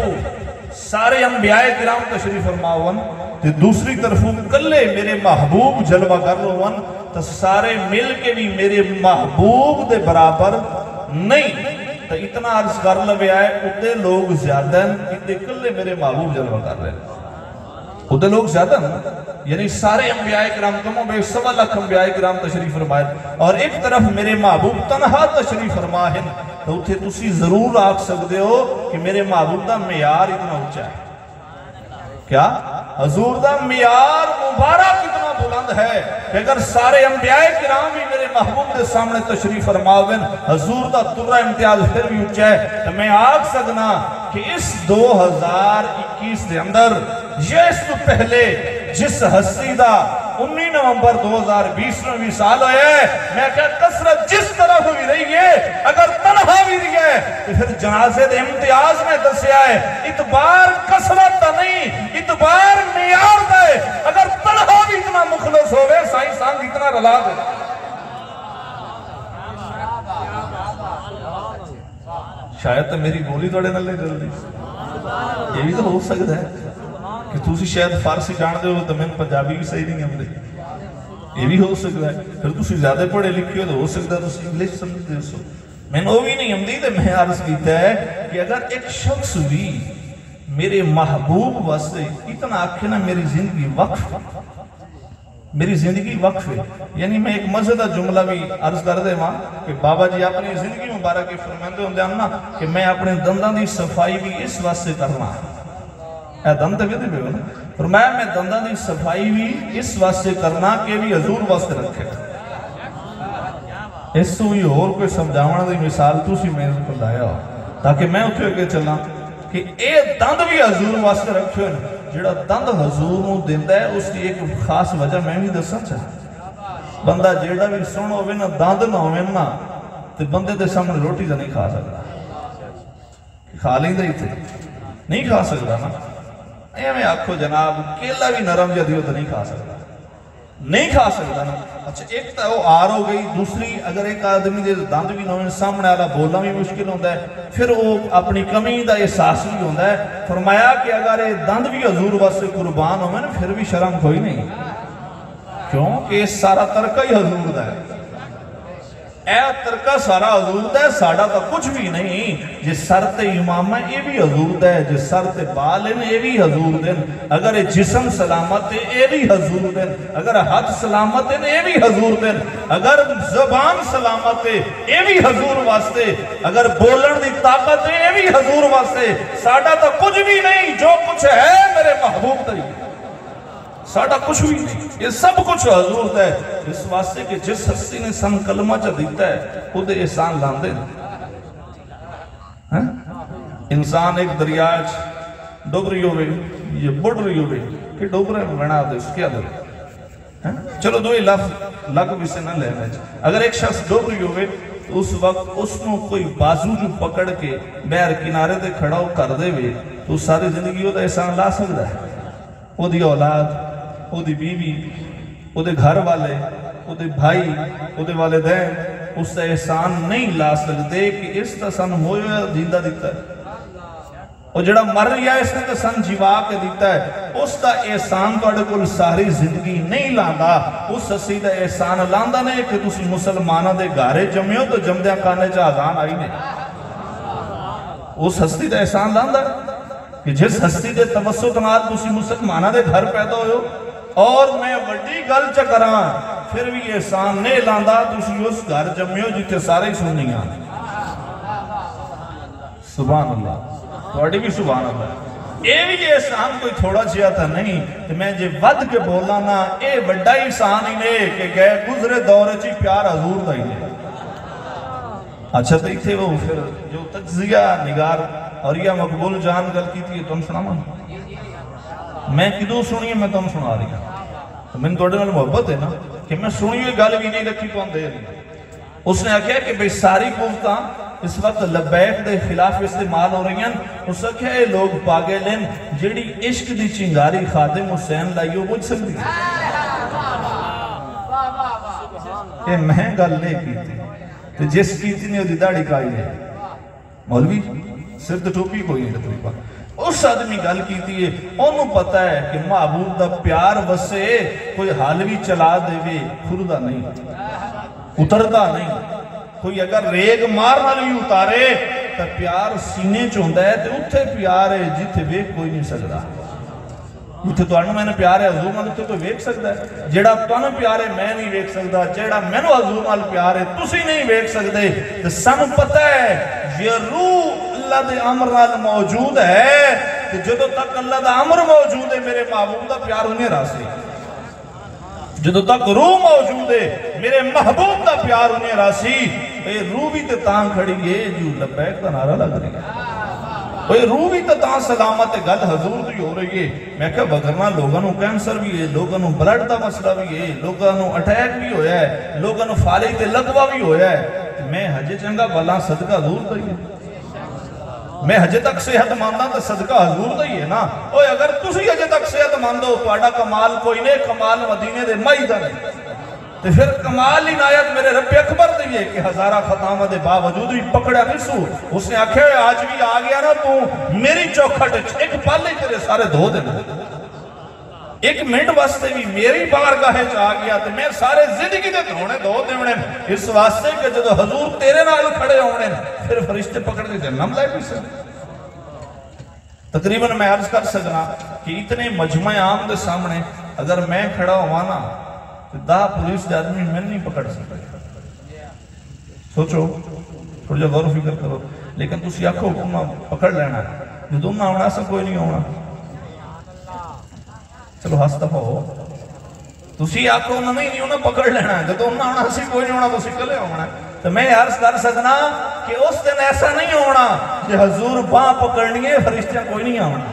سارے انبیاء کرام تشریف فرماون تو دوسری طرف کلے میرے محبوب جلوہ کر لون تو سارے مل کے بھی میرے محبوب دے برابر نہیں، تو اتنا عرض کر لوے آئے اتنے لوگ زیادہ ہیں، اتنے کلے میرے محبوب جلوہ کر رہے ہیں، اتنے لوگ زیادہ ہیں، یعنی سارے انبیاء کرام کم و بیش 1.25 لاکھ انبیاء کرام تشریف فرمائے اور ایک طرف میرے محبوب تنہا تشریف فرمائے، تو اتھے تسی ضرور آکھ سکتے ہو کہ میرے محبوب دا معیار اتنا اونچا ہے۔ کیا؟ حضور دا معیار مبارک اتنا بلند ہے کہ اگر سارے انبیاء کرام بھی میرے محبوب دے سامنے تشریف فرماویں، حضور دا ترہ امتیاز پھر بھی اونچا ہے، تو میں آکھ سکنا کہ اس 2021 دے اندر یہ اس تو پہلے جس ہستی دا 19 نومبر 2020 میں بھی سال ہوئے، میں کہا کثرت جس طرف بھی رہی ہے، اگر تنہا بھی رہی ہے تو پھر جنازے دے امتیاز میں دسیا ہے، اتبار کثرت تا نہیں، اتبار معیار دا ہے، اگر تنہا بھی اتنا مخلص ہوئے سائیں سانگ اتنا رلا دے۔ شاید تو میری بولی توڑے نہ لے جلدی، یہ بھی تو ہو سکتا ہے کہ تُسی شاید فارسی جان دے ہو تو میں پنجابی بھی صحیح نہیں ہم دے، یہ بھی ہو سکتا ہے، پھر تُسی زیادہ پڑھے لکھے ہو تو ہو سکتا ہے تُسی انگلیش سمجھ دے سو، میں نے وہ بھی نہیں ہم دی تو میں عرض کیتا ہے کہ اگر ایک شخص بھی میرے محبوب واسطے اتنا آکھے نا میری زندگی وقف، میری زندگی وقف ہے، یعنی میں ایک مزیدہ جملہ بھی عرض کر دے ماں کہ بابا جی اپنی زندگی مبارک کے فرماندے ہوں دے نا کہ میں اپنے دندان دی صفائی بھی اس واسطے کرنا اے دند بھی دے نا، فرمایا میں دندان دی صفائی بھی اس واسطے کرنا کہ بھی حضور واسطے رکھے، اس تو یہ اور کوئی سمجھاونا دی مثال تو سی میں کو لایا ہو تاکہ میں اٹھے کے چلا کہ اے دند بھی حضور واسطے رکھے ہیں، جڑا دند حضور نو دیندہ ہے اس کی ایک خاص وجہ میں بھی دسنا چاہتا، بندہ جیڑا بھی سن ہوئے نا دند نہ ہوئے نا تو بندے دے سامنے روٹی تو نہیں کھا سکتا، کھا لیں دے تھے نہیں کھا سکتا نا، اے میں آکھو جناب کیلا بھی نرم جدیو تو نہیں کھا سکتا، نہیں کھا سکتا نا. اچھا ایک تو وہ آر ہو گئی, دوسری اگر ایک آدمی دے دند بھی نہ ہوئے سامنے والا بولنا بھی مشکل ہوتا ہے, پھر وہ اپنی کمی دا احساس بھی ہوتا ہے. فرمایا کہ اگر یہ دند بھی حضور واسطے قربان ہوئے نا پھر بھی شرم کوئی نہیں, کیوں کہ سارا ترکہ ہی حضور دا ہے. اے ترکہ سارا حضور دا ہے, ساڑا تو کچھ بھی نہیں. جس سر تے امام ہے یہ بھی حضور دا ہے, جس سر تے بال ہیں یہ بھی حضور دن, اگر جسم سلامت ہے یہ بھی حضور دن, اگر ہاتھ سلامت ہے یہ بھی حضور دن, اگر زبان سلامت ہے یہ بھی حضور واسطے, اگر بولن دی طاقت ہے یہ بھی حضور واسطے. ساڑا تو کچھ بھی نہیں, جو کچھ ہے میرے محبوب تری, ساڑا کچھ بھی نہیں, یہ سب کچھ حضور دا ہے. اس واسطے کہ جس ہستی نے سن کلمہ چا دیتا ہے خود احسان لاندے. انسان ایک دریاج ڈوب رہی ہوئے, یہ بڑھ رہی ہوئے کہ ڈوب رہے بنا دے اس کیا دے. چلو دو لفظ لگ بھی سے نہ لینا. اگر ایک شخص ڈوب رہی ہوئے تو اس وقت اس نے کوئی بازو جو پکڑ کے بیر کنارے دے کھڑا ہو کر دے وے تو ساری زندگی وہ احسان لا سکتا ہے. وہ دی اولاد, وہ دی بیوی, وہ دے گھر والے, وہ دے بھائی, وہ دے والدین اس سے احسان نہیں لا سکتے کہ اس تا سن ہوئے جیندہ دیتا ہے. اور جڑا مر رہا ہے اس نے تا سن جیوا کے دیتا ہے, اس تا احسان تو اڑے کل ساری زندگی نہیں لاندا. اس ہستی دا احسان لاندا نہیں کہ تسی مسلمانہ دے گارے جمعے ہو تو جمدیاں کانے چا آزان آئی نہیں. اس ہستی دا احسان لاندا کہ جس ہستی دے توسط نال تسی مسلمانہ دے گھر پیدا ہوئے ہو, اور میں وڈی گل چکران پھر بھی احسان نہیں لاندا تسی اس گھر جمعے ہو جتے سارے سننیاں. سبحان اللہ, تھوڑی بھی سبحان اللہ. اے بھی احسان کوئی تھوڑا چاہیا تھا نہیں کہ میں جے ود کے بولا نا اے بڑا احسان ہی نہیں کہ گئے گزرے دور چی پیار حضور دا ہی نہیں. اچھا تو تھے وہ پھر جو تجزیہ نگار اور یہ مقبول جان گل کی تھی تم سنا من میں کدو سنی ہے میں تم سنا رہی ہوں. تو میں توڑے میں محبت ہے نا کہ میں سنی ہوئی گل بھی نہیں رکھی تو دے رہی. اس نے کہا کہ بھئی ساری گفتاں اس وقت لبیک دے خلاف استعمال ہو رہی ہیں. اس نے کہا یہ لوگ پاگے لیں جیڑی عشق دی چنگاری خادم حسین لائیو بجھ سکتی کہ میں گل نہیں کی تھی تو جس کی تھی نے وہ داڑھی کائی ہے مولوی صرف تو ٹوپی کوئی نہیں تقریبا. اس آدمی گل کی تھی انہوں پتا ہے کہ محبوب دا پیار وسے کوئی حالوی چلا دے وے کھردہ نہیں اتردہ نہیں. کوئی اگر ریگ مارنا نہیں اتارے تو پیار سینے چوندہ ہے تو اتھے پیار ہے جتے ویک کوئی نہیں سکتا. اتھے تو انہوں میں نے پیار ہے حضور مال اتھے تو ویک سکتا ہے. جیڑا تو انہوں پیار ہے میں نہیں ویک سکتا, جیڑا میں نے حضور مال پیار ہے تسی نہیں ویک سکتے. تو سن پتہ ہے یہ روح اللہ دے عمر نال موجود ہے کہ جدو تک اللہ دا عمر موجود ہے میرے محبوب دا پیار انہیں راسی. جدو تک روح موجود ہے میرے محبوب دا پیار انہیں راسی. اے روح بھی تے تاں کھڑی ہے جو لبیک دا نعرہ لگ رہی ہے. اے روح بھی تے تاں سلامت گل حضور دی ہو رہی ہے. میں کہا وگرنا لوگوں نو کینسر بھی ہے, لوگوں نو بلڈ دا مسئلہ بھی ہے, لوگوں نو اٹیک بھی ہویا ہے, لوگوں نو فالج تے لگوا بھی ہویا ہے. میں حج چنگا بلا صدقہ حضور دا ہی ہے. میں حج تک صحت ماندہ تو صدقہ حضور دا ہی ہے نا. اوہ اگر تسی حج تک صحت ماندہ ہو پاڑا کمال کوئی نہیں, کمال مدینے دے مائی دا نہیں. تو پھر کمال عنایت میرے رب اکبر دیئے کہ ہزارہ خطامہ دے باوجود بھی پکڑا نہیں سو. اس نے آکھے آج بھی آگیا نا تو میری چوکھٹ ایک پالے تیرے سارے دھو دینا, ایک منٹ واسطے بھی میری بارگاہ چاہ گیا تو میں سارے زندگی دے دھونے دھو دیونے. اس واسطے کہ جدو حضور تیرے نال کھڑے ہونے پھر فرشتے پکڑ کے جنم لائے بھی سے. تقریباً میں عرض کر سکنا کہ اتنے مجمع عام دے سامنے اگر میں کھڑا ہوانا تو 10 پولیس دے آدمی میں نہیں پکڑ سکتا. سوچو تھوڑا جا غور و فکر کرو. لیکن تسی آنکھو انہاں پکڑ لینا ہے جو انہاں ہونا سا کوئی نہیں ہونا. چلو ہس دفعہ ہو تسی آنکھو انہاں نہیں ہونا پکڑ لینا ہے جو انہاں ہونا سی کوئی نہیں ہونا تسی کلے ہونا ہے. تو میں عرض کر سکنا کہ اس دن ایسا نہیں ہونا کہ حضور باں پکڑنی ہے فرشتہ کوئی نہیں آونا.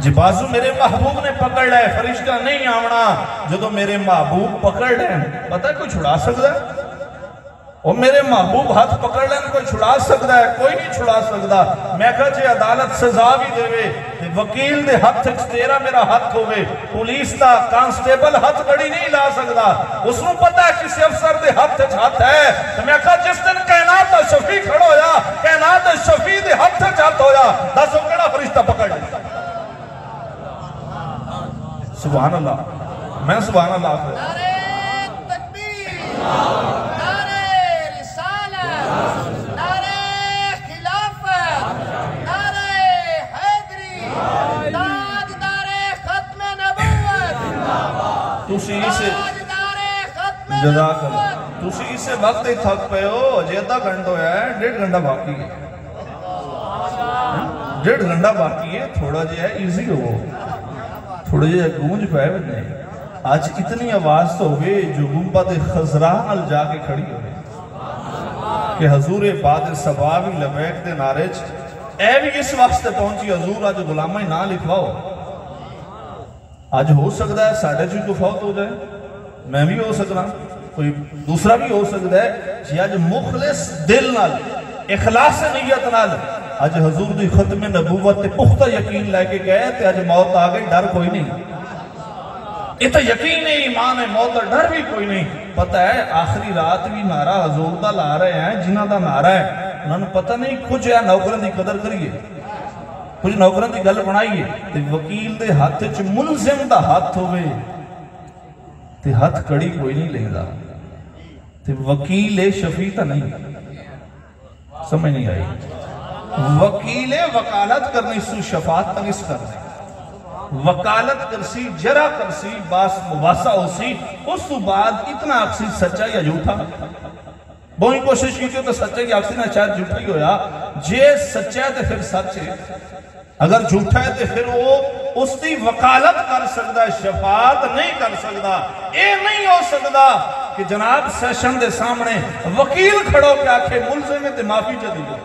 جی بازو میرے محبوب نے پکڑ لائے فرشتہ نہیں آونا. جدو میرے محبوب پکڑ لائے پتہ ہے کوئی چھڑا سکتا ہے؟ اور میرے محبوب ہاتھ پکڑ لیں کوئی چھڑا سکتا ہے؟ کوئی نہیں چھڑا سکتا۔ میں کہا جے عدالت سزا بھی دے وے وکیل دے ہاتھ تیرا میرا ہاتھ ہوئے، پولیس دا کانسٹیبل ہاتھ گڑی نہیں لا سکتا، اس نے پتا ہے کسی افسر دے ہاتھ ہے۔ تو میں کہا جس دن کائنات دا شفیع کھڑا ہویا، کائنات دا شفیع دے ہاتھ ہویا، دس وہ کڑا فرشتہ پکڑ لیا۔ سبحان اللہ، میں سبحان اللہ آخر نعرہ تکبیر، نعرہ رسالت، نعرہ خلافت، نعرہ حیدری، تاجدار ختم نبوت، تاجدار ختم جزاک نبوت۔ اللہ، تُسی اسے وقت ہی تھک پہ ہو، جیدہ گھنٹہ ہویا ہے، 1.5 گھنٹہ باقی ہے، 1.5 گھنٹہ باقی ہے، تھوڑا جے ہے ایزی ہو، تھوڑا جے گونج پہ نہیں۔ آج اتنی آواز تو ہوئے جو گنبد خضراء نال جا کے کھڑی ہوئے کہ حضور باد سبابی لبیک دے نارج اے بھی اس وقت سے پہنچی حضور آج غلامہ نہ لکھواؤ۔ آج ہو سکتا ہے ساڑھے چوئی کو فوت ہو جائے، میں بھی ہو سکنا، کوئی دوسرا بھی ہو سکتا ہے جی آج مخلص دل نال اخلاص نیت نال آج حضور دی ختم نبوت تے پختہ یقین لے کے گئے تے آج موت آگئی، ڈر کوئی نہیں، یہ تو یقین ہے، ایمان ہے، موت اور ڈر بھی کوئی نہیں۔ پتہ ہے آخری رات بھی نعرہ حضور دا لا رہے ہیں، جنہ دا نعرہ ہے انہوں نے پتہ نہیں کچھ ہے نوکرن دی قدر کریے، کچھ نوکرن دی گل بنائیے تے وکیل دے ہاتھ چ ملزم دا ہاتھ ہوئے تے ہاتھ کڑی کوئی نہیں لے گا تے وکیل شفیع تا نہیں، سمجھ نہیں آئی، وکیل وکالت کرنی سو شفاعت تنس کرنے، وکالت کرسی جرا کرسی باس مواسا ہوسی، اس تو بعد اتنا اکسی سچا یا جھوٹا، بہت کوشش کی تو سچا یا اکسی نہ شاید جھوٹا ہی ہویا، جے سچا ہے تو پھر سچ ہے، اگر جھوٹا ہے تو پھر وہ اس دی وکالت کر سکتا ہے، شفاعت نہیں کر سکتا۔ اے نہیں ہو سکتا کہ جناب سیشن دے سامنے وکیل کھڑو کے آکھے ملزم میں تے معافی جدی گو،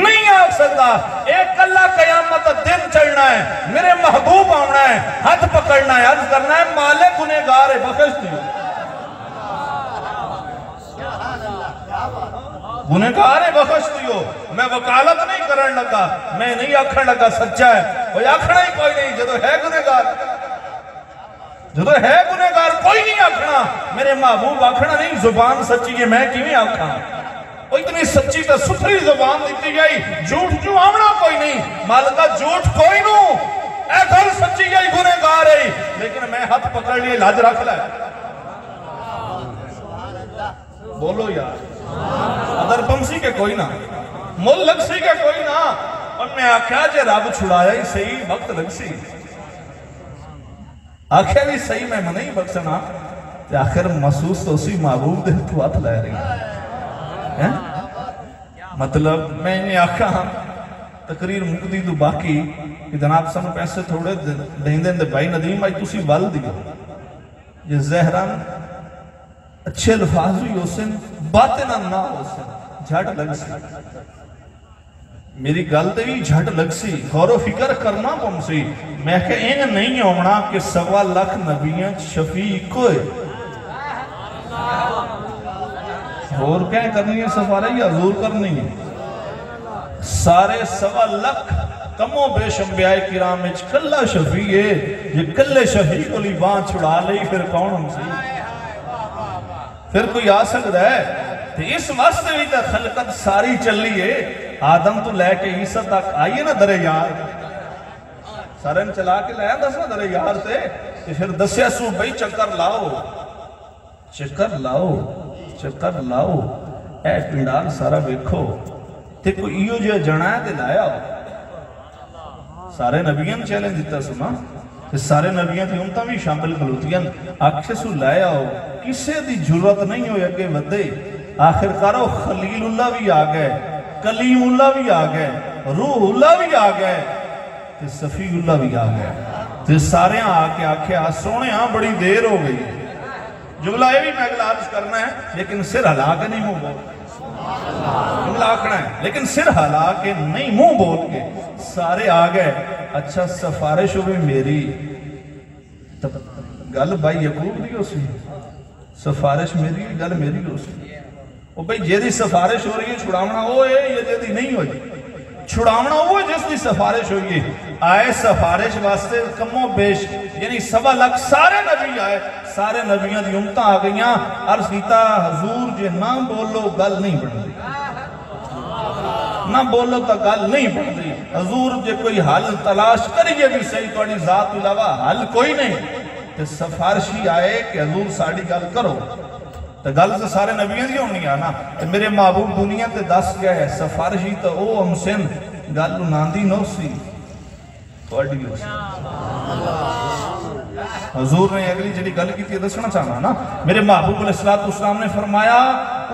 نہیں آ سکتا۔ ایک اللہ قیامت دن چڑھنا ہے، میرے محبوب آنا ہے، ہاتھ پکڑنا ہے، عرض کرنا ہے مالک گنہگار ہے بخش دیو، گنہگار ہے بخش دیو۔ میں وکالت نہیں کرن لگا، میں نہیں آکھن لگا سچا ہے، کوئی آکھنا ہی کوئی نہیں، جدو ہے گنہگار، جدو ہے گنہگار کوئی نہیں آکھنا، میرے محبوب آکھنا نہیں زبان سچی ہے میں کیویں آکھاں، وہ اتنی سچی تا ستھری زبان دیتی گئی، جھوٹ جو آمنا کوئی نہیں، مالکہ جھوٹ کوئی نو، اے گھر سچی گئی گنہگار ہے، لیکن میں ہاتھ پکڑ لیے لاج رکھ لائے، بولو یار، ادر پمسی کے کوئی نہ، مل لگ سی کے کوئی نہ، اور میں آکھیا جے رب چھڑایا ہی صحیح وقت لگ سی، آکھیا بھی صحیح میں نہیں بخشنا، کہ آخر محسوس تو اسی محبوب دے تو ہاتھ لائے رہی ہے، مطلب میں نے آکھا تقریر مقدی تو باقی کہ جناب سن پیسے تھوڑے دیں دیں دے بھائی ندیم آئی تُسی وال دیو یہ زہران اچھے الفاظ بھی ہو سن باتیں نہ ہو سن جھٹ لگ سی میری گلتے بھی جھٹ لگ سی غور و فکر کرنا پم سی میں کہ این نہیں ہونا کہ 1.25 لاکھ نبیاں شفیع کوئے اور کہیں کرنی ہے سفارہ یا حضور کرنی ہے سارے 1.25 لاکھ کموں بے شنبیاء کرام اچھ کلہ شفیع ہے یہ کلہ شفیع کو لی بان چھڑا لئی پھر کون ہم سی پھر کوئی آ سکتا ہے تو اس واسطے بھی تا خلقت ساری چلی ہے آدم تو لے کے عیسیٰ تک آئیے نا در یار سارن چلا کے لیا دس نا در یار سے پھر دسیا سو بھئی چکر لاؤ چکر لاؤ اے پنڈال سارا بیکھو تے کوئی ایو جو جنا ہے تے لایا ہو سارے نبیاں چیلنج دیتا سنا سارے نبیاں تھی امتہ بھی شامل کلوتیاں آکھے سو لایا ہو کسے دی جرت نہیں ہوئی اگے ودے آخر کارو خلیل اللہ بھی آگئے کلیم اللہ بھی آگئے روح اللہ بھی آگئے تے صفی اللہ بھی آگئے تے سارے آکے آکھے سونے ہاں بڑی دیر ہو گئی جملہ یہ بھی میں اگلارش کرنا ہے لیکن سر ہلا کے نہیں منہ بول جملہ آکھنا ہے لیکن سر ہلا کے نہیں منہ بول کے سارے آگئے اچھا سفارش ہوئی میری گل بھائی یقوب دی ہو سی سفارش میری گل میری ہو سی وہ بھئی جیدی سفارش ہو رہی ہے چھڑاونا وہ ہے یا جیدی نہیں ہوئی؟ چھڑاونا وہ جس دی سفارش ہوئی ہے. آئے سفارش واسطے کموں بیش یعنی 1.25 لاکھ سارے نبی آئے, سارے نبیاں دی امتاں آ گئیاں. عرض کیتا حضور جے نہ بولو گل نہیں بڑھتی, نہ بولو تو گل نہیں بڑھتی. حضور جے کوئی حل تلاش کریے بھی صحیح توڑی ذات علاوہ حل کوئی نہیں. تے سفارشی آئے کہ حضور ساڑی گل کرو, تو گل تو سارے نبیوں دی ہونی آنا. میرے محبوب دنیا تے دس گیا ہے سفارشی تو او ہم سن گل ناندی نو سی توڑی ہو سی. حضور نے اگلی جڑی گل کی تھی دسنا چاہنا نا. میرے محبوب علیہ السلام نے فرمایا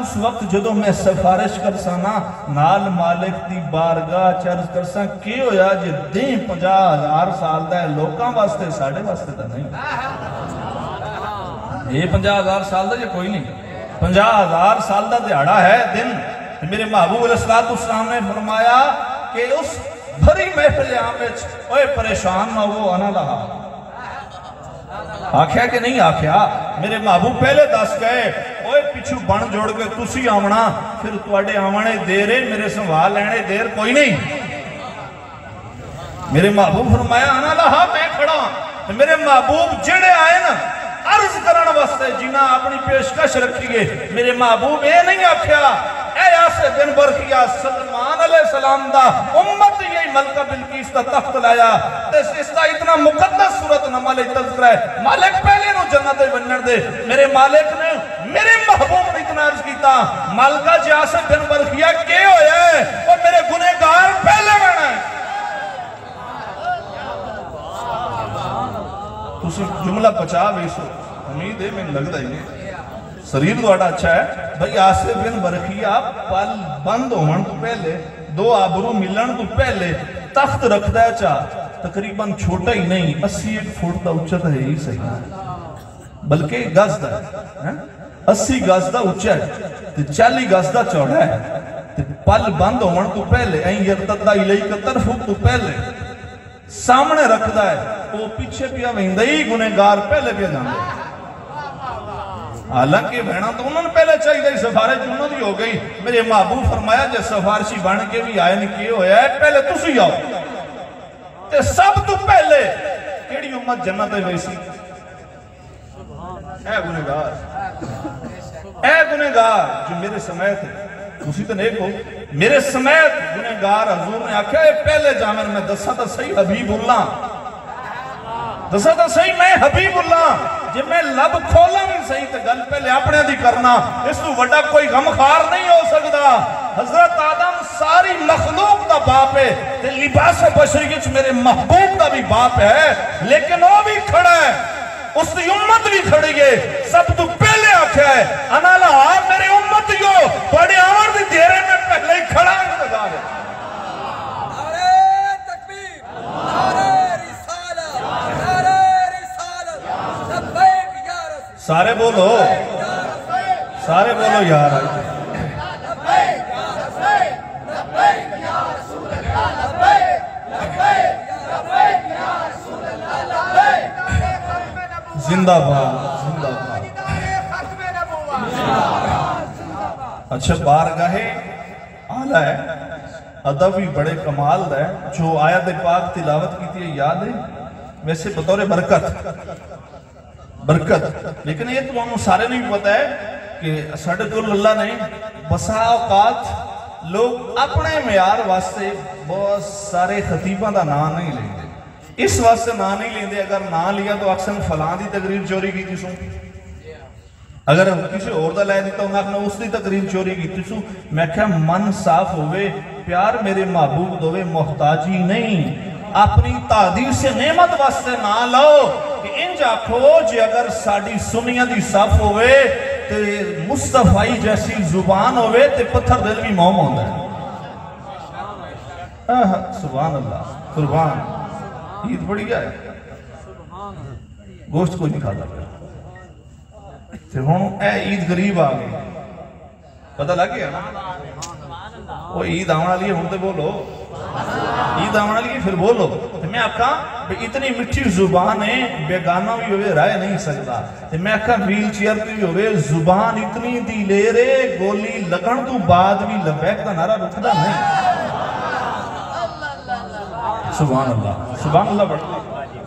اس وقت جدو میں سفارش کرسا نا نال مالک دی بارگاہ چرز کرسا کی ہویا جے دیں 50,000 سال دا ہے لوکاں واسطے ساڑھے واسطے دا نہیں. یہ 50,000 سال دا یہ کوئی نہیں, 50,000 سال دا دیہڑا ہے دن. میرے محبوب علیہ السلام نے فرمایا کہ اس بھری محفل آمچ اوے پریشان نہ ہو انا لہا. آکھیا کہ نہیں آکھیا؟ میرے محبوب پہلے دس گئے اوے پچھو بن جوڑ کے تسی آمنا پھر توڑے آمنے دیرے میرے سنوال لینے دیر کوئی نہیں. میرے محبوب فرمایا انا لہا میں کھڑا. میرے محبوب جڑے آئے نا عرض کرن واسطے جنہ اپنی پیشکش رکھیے, میرے محبوب اے نہیں آکھیا اے یاسر بن برخیہ سلمان علیہ السلام دا امت یہی ملکہ بلقیس دا تخت لایا. اس دا اتنا مقدس صورت نمالے تذکرہ ہے مالک پہلے نو جنت بنن دے. میرے مالک نے میرے محبوب نے اتنا عرض کیتا مالکہ یاسر بن برخیہ کے ہویا ہے اور میرے گنہگار پہلے بنا ہے. تُسی جملہ پچا بیسو امید ہے میں لگ دا ہی سریر دوڑا اچھا ہے بھئی آصف بن برخیہ پل بند ہون تو پہلے 2 آبرو ملن تو پہلے تخت رکھ دا چاہ تقریباً چھوٹا ہی نہیں 80 فٹ دا اچھت ہے ہی صحیح بلکہ گز دا ہے 80 گز دا اچھا ہے 40 گز دا چوڑا ہے. پل بند ہون تو پہلے این یرتدہ علیہ کا طرف تو پہلے سامنے رکھ دا ہے وہ پیچھے پیا وہندہی گنہگار پہلے پیا جاندے. حالانکہ بہنا تو انہوں نے پہلے چاہی گئی سفارش انہوں دی ہو گئی. میرے محبوب فرمایا جے سفارشی بن کے بھی آئے نہیں کیے ہویا ہے پہلے تسی آؤ. تے سب تو پہلے کیڑی امت جنت ہے ویسی اے گنہگار, اے گنہگار جو میرے سمیت ہے اسی تو نیک ہو میرے سمیت گنہگار. حضور نے آکھا ہے پہلے جامن میں دسا تا صحیح حبیب اللہ, دسا تا صحیح میں حبیب اللہ. جب میں لب کھولا بھی صحیح تو گل پہلے اپنے دی کرنا اس تو وڈا کوئی غمخار نہیں ہو سکتا. حضرت آدم ساری مخلوق دا باپ ہے تے لباس بشریت میرے محبوب دا بھی باپ ہے لیکن وہ بھی کھڑا ہے اس دی امت بھی کھڑی ہے. سب تو پہلے آکھا ہے انا لہا میرے امتیو بڑے آمر دی دیرے میں پہلے ہی کھڑا ہے لگا ہے. نعرہ تکبیر, نعرہ رسالت, نعرہ رسالت, لبیک یا رسول, سارے بولو سارے بولو یار. لبیک یا رسول, لبیک یا رسول اللہ, لبیک, لبیک, لبیک یا رسول اللہ, لبیک. زندہ باد زندہ باد. ختم نبوت. اچھا بارگاہ اعلیٰ ہے ادب بھی بڑے کمال ہے. جو آیت پاک تلاوت کی تھی یاد ہے ویسے بطور برکت برکت لیکن یہ تو ہم سارے نہیں پتا ہے کہ ساڑھے تو اللہ نے بسا اوقات لوگ اپنے معیار واسطے بہت سارے خطیبہ دا نام نہیں لیں دے. اس واسطے نام نہیں لیں دے اگر نام لیا تو اکثر فلان دی تقریر چوری کی تھی سو, اگر کسی اور دا لائے دیتا ہوں اپنے اس دی تقریر چوری کی تھی سو. میں کہا من صاف ہوئے پیار میرے محبوب دوے محتاجی نہیں اپنی تعدیر سے نعمت واسطے نہ لاؤ کہ انج آکھو جے اگر ساڑی سنیاں دی صاف ہوئے تے مصطفی جیسی زبان ہوئے تے پتھر دل بھی موم ہوتا ہے. سبحان اللہ قربان. عید بڑی ہے گوشت کوئی نہیں کھاتا پھر ہوں اے عید غریب آ گئی پتہ لگ گیا نا وہ عید آنا لیے ہوں تے بولو عید آمنا لگی پھر بولو تو میں آکھا اتنی مٹھی زبان ہے بیگانہ بھی ہوئے رائے نہیں سکتا تو میں آکھا ویل چیئر بھی ہوئے زبان اتنی دی لے رے گولی لگن تو بعد بھی لبیک دا نعرہ رکھدا نہیں سبحان اللہ بڑھتا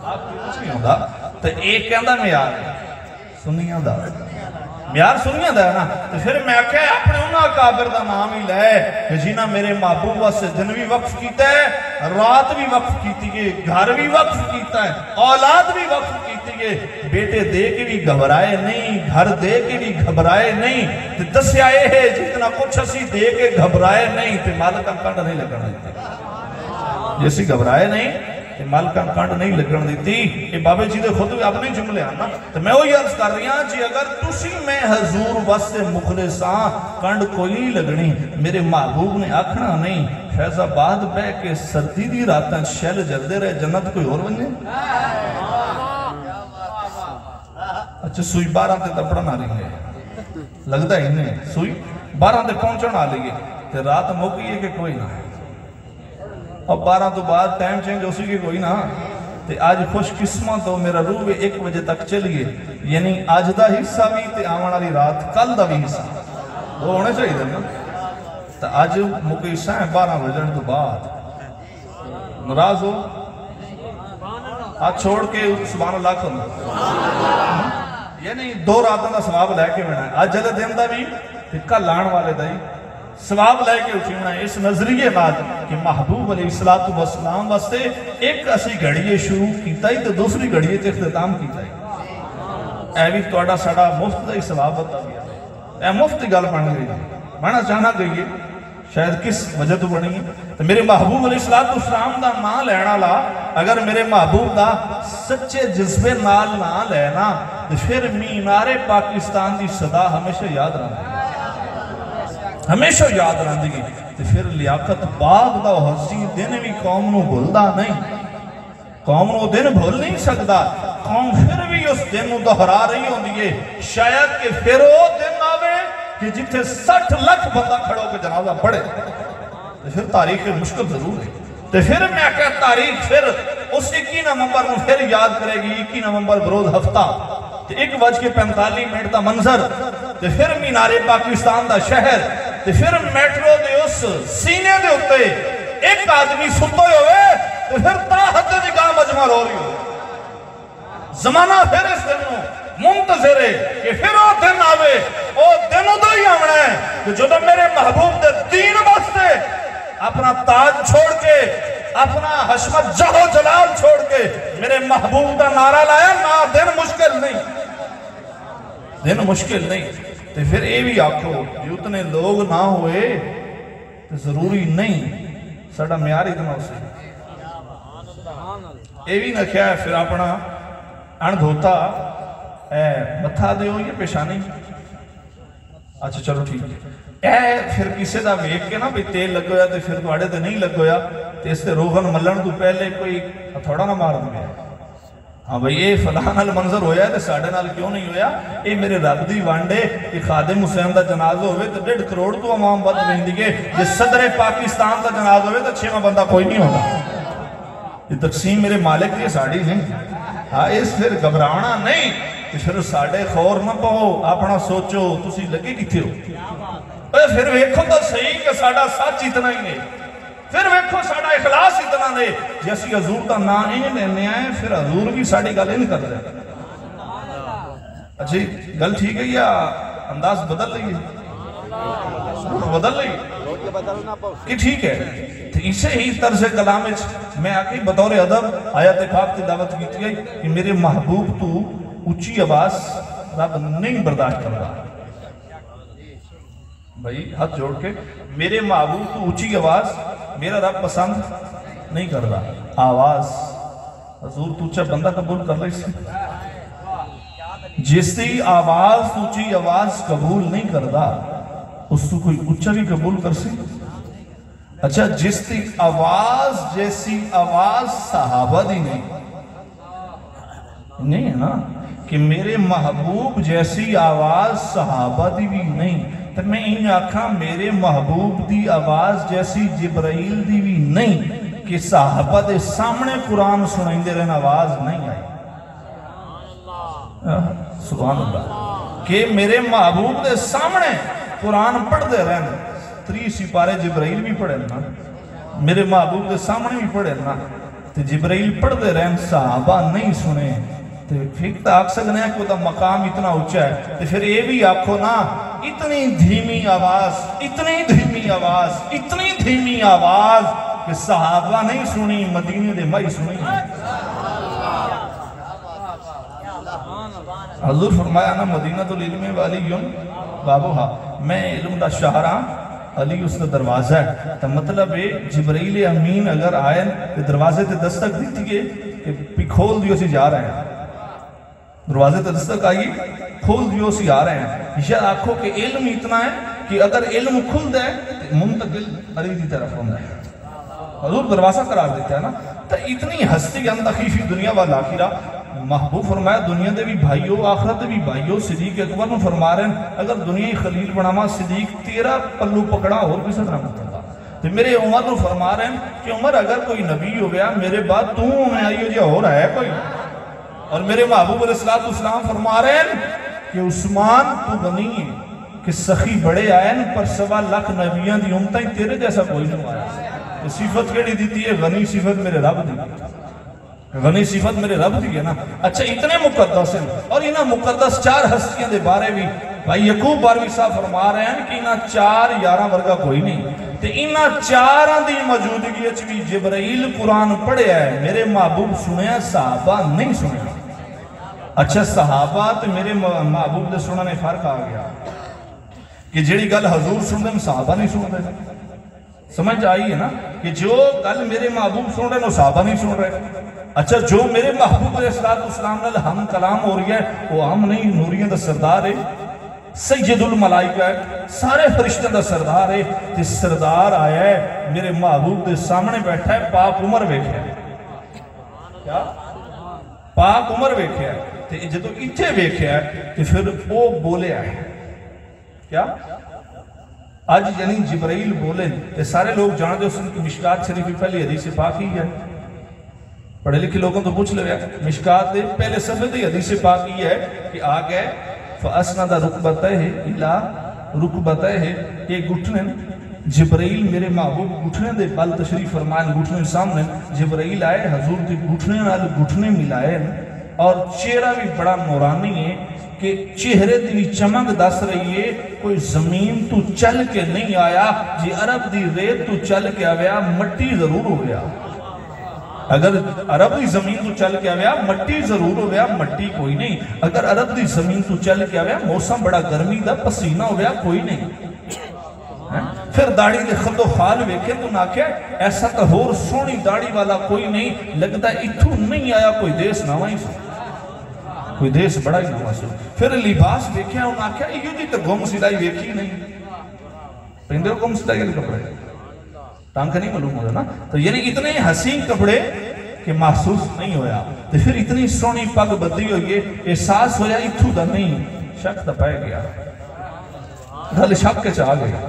آپ کی کچھ نہیں ہوتا تو ایک کہندہ معیار سنیاں دا معیار سنیاں دا ہے نا تو پھر میں کہے اپنے انہا کابر دا نام ہی لے کہ جینا میرے محبوب سے دن بھی وقف کیتا ہے رات بھی وقف کیتی گئے گھر بھی وقف کیتا ہے اولاد بھی وقف کیتی گئے بیٹے دے کے بھی گھبرائے نہیں گھر دے کے بھی گھبرائے نہیں تو دس آئے ہے جتنا کچھ اسی دے کے گھبرائے نہیں تو مالکہ کنڈ نہیں لگنا دیتے جیسی گھبرائے نہیں مالکہ کنڈ نہیں لگن دیتی یہ بابے جی دے خود بھی اپنے جملے آنا تو میں وہی عرض کر رہی ہوں جی اگر تسی میں حضور بس مخلصاں کنڈ کوئی لگنی میرے محبوب نے آکھنا نہیں فیض آباد بے کے سردی دی راتاں شیل جلدے رہے جنت کوئی اور بننے اچھا سوئی 12 تے تپڑا نہ رہی ہے لگتا ہی نہیں سوئی 12 تے پہنچا نہ لگے تے رات موقعی ہے کہ کوئی نہ ہے اور 12 تو بعد ٹائم چینج ہو سکے کوئی نہ تے آج خوش قسمت ہو میرا روح 1 بجے تک چل گئے یعنی آج دا حصہ بھی تے آمن والی رات کل دا بھی حصہ وہ ہونے چاہیے نا تو آج مکہ حصہ ہے 12 بجے تو بعد ناراض ہو آج چھوڑ کے سبحان اللہ کرنا یعنی 2 راتوں دا ثواب لے کے بنا ہے آج جلد دن دا بھی تے کل لان والے دا ہی ثواب لے کے اٹھینا ہے اس نظریے بعد کہ محبوب علیہ السلام واسطے ایک اسی گھڑیے شروع کیتا ہی تو دوسری گھڑیے تے اختتام کیتا ہی اے بھی توڑا سڑا مفت دا ہی ثواب بتا گیا اے مفت گل بن گئی مانا چاہنا گئی شاید کس وجہ تو بنی ہے تو میرے محبوب علیہ السلام دا نام لینا لا اگر میرے محبوب دا سچے جذبے نال نہ لینا تو پھر مینار پاکستان دی صدا ہمیشہ یاد رہنا ہمیشہ یاد رہندی گی تو پھر لیاقت باغ دا حسین دن بھی قوم نو بھولدا نہیں قوم نو دن بھول نہیں سکتا قوم پھر بھی اس دن نو دہرا رہی ہوندی ہے شاید کہ پھر وہ دن آوے کہ جتھے 60 لاکھ بندہ کھڑو کے جنازہ پڑھے تو پھر تاریخ مشکل ضرور ہے تو پھر میں کہتا تاریخ پھر اس 21 نومبر میں پھر یاد کرے گی 21 نومبر بروز ہفتہ 1:45 دا منظر تو پھر مینار پاکستان دا شہر تو پھر میٹرو دے اس سینے دے ہوتے ایک آدمی ستے ہوئے تو پھر تاحت نگاہ مجمع ہو رہی ہو زمانہ پھر اس دن منتظر ہے کہ پھر وہ دن آوے وہ دن ادھا ہی آمنا ہے کہ جو تو میرے محبوب دے دین بستے اپنا تاج چھوڑ کے اپنا حشمت جہو جلال چھوڑ کے میرے محبوب دا نعرہ لایا نا دن مشکل نہیں دن مشکل نہیں تو پھر اے بھی آکھو جو اتنے لوگ نہ ہوئے تو ضروری نہیں ساڑھا معیار اتنا ہو سکے اے بھی نہ کیا ہے پھر اپنا اند ہوتا بتھا دے ہو یہ پیشانی اچھا چلو ٹھیک ہے اے پھر کسے دا ویک کے نا بھی تیل لگ گیا تو پھر تو آڑے تو نہیں لگ گیا تو اس سے روغن ملن تو پہلے کوئی تھوڑا نہ مار دیں گے ہاں بھئی یہ فلان المنظر ہویا ہے تو ساڑھے نال کیوں نہیں ہویا یہ میرے رب دی وانڈے کہ خادم حسین دا جنازہ ہوئے تو 1.5 کروڑ تو عوام بد بہندی کے جس صدر پاکستان دا جنازہ ہوئے تو 6واں بندہ کوئی نہیں ہوتا یہ تقسیم میرے مالک کی ساڑھی ہیں ہاں اس پھر گھبرانا نہیں تو پھر ساڑھے خور نہ پہو اپنا سوچو تسی لگے کی تھے ہو پھر ویکھو تو صحیح کہ ساڑھا سچ اتنا ہی نہیں پھر ویکھو ساڑھا اخلاص اتنا دے جیسی حضور دا نا انہیں لینے آئے پھر حضور بھی ساڑھی گل ان کر رہے اچھی گل ٹھیک ہے یا انداز بدل رہی ہے بدل رہی ہے یہ ٹھیک ہے تو اسے ہی طرز کلام میں آگئی بطور ادب آیت پاک کی دعوت کی گئی کہ میرے محبوب تو اچھی آواز رب نہیں برداشت کر رہا بھائی ہاتھ جوڑ کے میرے محبوب تو اونچی آواز میرا رب پسند نہیں کر رہا آواز حضور تو اچھا بندہ قبول کر رہا اس جس دی آواز تو اونچی آواز قبول نہیں کر رہا اس تو کوئی اچھا بھی قبول کر سی اچھا جس دی آواز جیسی آواز صحابہ دی نہیں ہے نا کہ میرے محبوب جیسی آواز صحابہ دی بھی نہیں تو میں انہیں آکھا میرے محبوب دی آواز جیسی جبرائیل دی بھی نہیں کہ صحابہ دے سامنے قرآن سنائیں دے رہن آواز نہیں آئی. سبحان اللہ. کہ میرے محبوب دے سامنے قرآن پڑھ دے رہن 3 سپارے جبرائیل بھی پڑھے نا, میرے محبوب دے سامنے بھی پڑھے نا, تو جبرائیل پڑھ دے رہن صحابہ نہیں سنے. تو پھر تو آکھ سکنے ہیں کہ وہ مقام اتنا اچھا ہے, تو پھر یہ بھی آکھو نا اتنی دھیمی آواز, اتنی دھیمی آواز, اتنی دھیمی آواز کہ صحابہ نہیں سنی, مدینے دے مائی سنی. حضور فرمایا نا مدینہ العلم والی بابوہا, میں علم دا شہرہ علی اس کا دروازہ ہے. تو مطلب ہے جبرائیل امین اگر آئے تو دروازے تے دستک دیتی ہے کہ کھول دیو سی جا رہے ہیں, دروازے تے دستک آئیے کھول دیو سی آ رہے ہیں. شاید آنکھوں کہ علم اتنا ہے کہ اگر علم کھل دے منتقل علی دی طرف ہوں گے. حضور دروازہ قرار دیتے ہیں نا. تو اتنی ہستی اندخی فی دنیا والآخرہ. محبوب فرمایا دنیا دے بھی بھائیو آخرت دے بھی بھائیو. صدیق اکبر میں فرما رہے ہیں اگر دنیا خلیل بناما صدیق تیرا پلو پکڑا اور کسی طرح مطلع. تو میرے عمر کو فرما رہے ہیں کہ عمر اگر کوئی نبی ہو گیا میرے بعد تو میں آئی ہو جا ہو رہا ہے کوئی. اور میرے محبوب علیہ السلام فرما رہے ہیں کہ عثمان تو غنی ہے کہ سخی بڑے آئے پر 1.25 لاکھ نبیان دی امتیں تیرے جیسا کوئی نہیں آیا. صفت کیڑی دیتی ہے؟ غنی صفت میرے رب دی, غنی صفت میرے رب دی ہے نا. اچھا اتنے مقدس ہیں اور انہاں مقدس 4 ہستیاں دے بارے بھی بھائی یعقوب باروی صاحب فرما رہے ہیں کہ انہاں 4 یاراں ورگا کوئی نہیں. تو انہاں 4 دی موجودگی اچھ بھی جبرائیل قرآن پڑھے ہے, میرے محبوب سنیا صحابہ نہیں سنیا. اچھا صحابہ تو میرے محبوب دے سننے فرق آ گیا کہ جیڑی گل حضور سن دے صحابہ نہیں سن رہے. سمجھ آئی ہے نا کہ جو گل میرے محبوب سن رہے ہیں صحابہ نہیں سن رہے. اچھا جو میرے محبوب علیہ السلام نے ہم کلام ہو رہی ہے وہ ہم نہیں, نوریاں دا سردار ہے, سید الملائکہ ہے, سارے فرشتوں دا سردار ہے. تے سردار آیا ہے میرے محبوب دے سامنے بیٹھا ہے, پاک عمر بیٹھا ہے. کیا پاک عمر بیٹھا ہے. تے جدو اتھے بیٹھا ہے تے پھر وہ بولے آئے کیا آج یعنی جبرائیل بولے. تے سارے لوگ جان دے اس کی مشکات شریفی پہلی حدیث پاک ہی ہے. پڑھے لکھے لوگوں تو پوچھ لے مشکات دے پہلے صفحے دی حدیث پاک ہی ہے کہ آگئے فَأَسْنَدَ رُكْبَتَيْهِ إِلَىٰ رُكْبَتَيْهِ. یہ گھٹنے جبرائیل میرے محبوب گھٹنے دے بل تشریف فرمائن, گھٹنے سامنے جبرائیل آئے حضور دی گھٹنے نال گھٹنے ملائے اور چہرہ بھی بڑا نورانی ہے کہ چہرے دی چمک دس رہی ہے. کوئی زمین تو چل کے نہیں آیا, جی عرب دی ریت تو چل کے آیا مٹی ضرور ہو گیا. اگر عرب دی زمین تو چل کے آیا مٹی ضرور ہو گیا, مٹی کوئی نہیں. اگر عرب دی زمین تو چل کے آیا موسم بڑا گرمی دا پسینہ ہو گیا کوئی نہیں. پھر داڑھی دے خد و خال ویکھے تو نہ کہ ایسا تہور سونی داڑھی والا کوئی نہیں, لگتا اتھو نہیں آیا کوئی دیس نہ وہیں سے, کوئی دیس بڑا ہی نہ وہیں سے. پھر لباس ویکھے ہوں نہ کہ یہ دی تو گم سلائی ویکھی نہیں, پہندے ہو گم سلائی کے کپڑے ٹانک نہیں معلوم ہوتا نا. تو یعنی اتنے حسین کپڑے کہ محسوس نہیں ہویا. تو پھر اتنی سونی پگ بدی ہوئی ہے, احساس ہویا اتھو دا نہیں, شک دا پائے گیا, گھل شک کے چاہ گیا.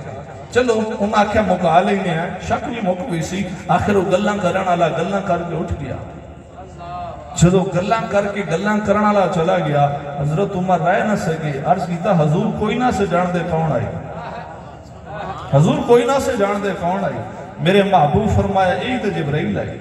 چلو انہوں نے آکھیا مکا لینے ہیں, شک نہیں مک ہوئی سی. آخر وہ گلہ کرنا لا گلہ کر کے اٹھ گیا. جدو گلہ کر کے گلہ کرنا لا چلا گیا, حضرت عمر رہ نہ سکے, عرض کیتا حضور کوئی نہ سے جان دے کون آئی, حضور کوئی نہ سے جان دے کون آئی. میرے محبوب فرمایا ایک تو جبرائیل آئی.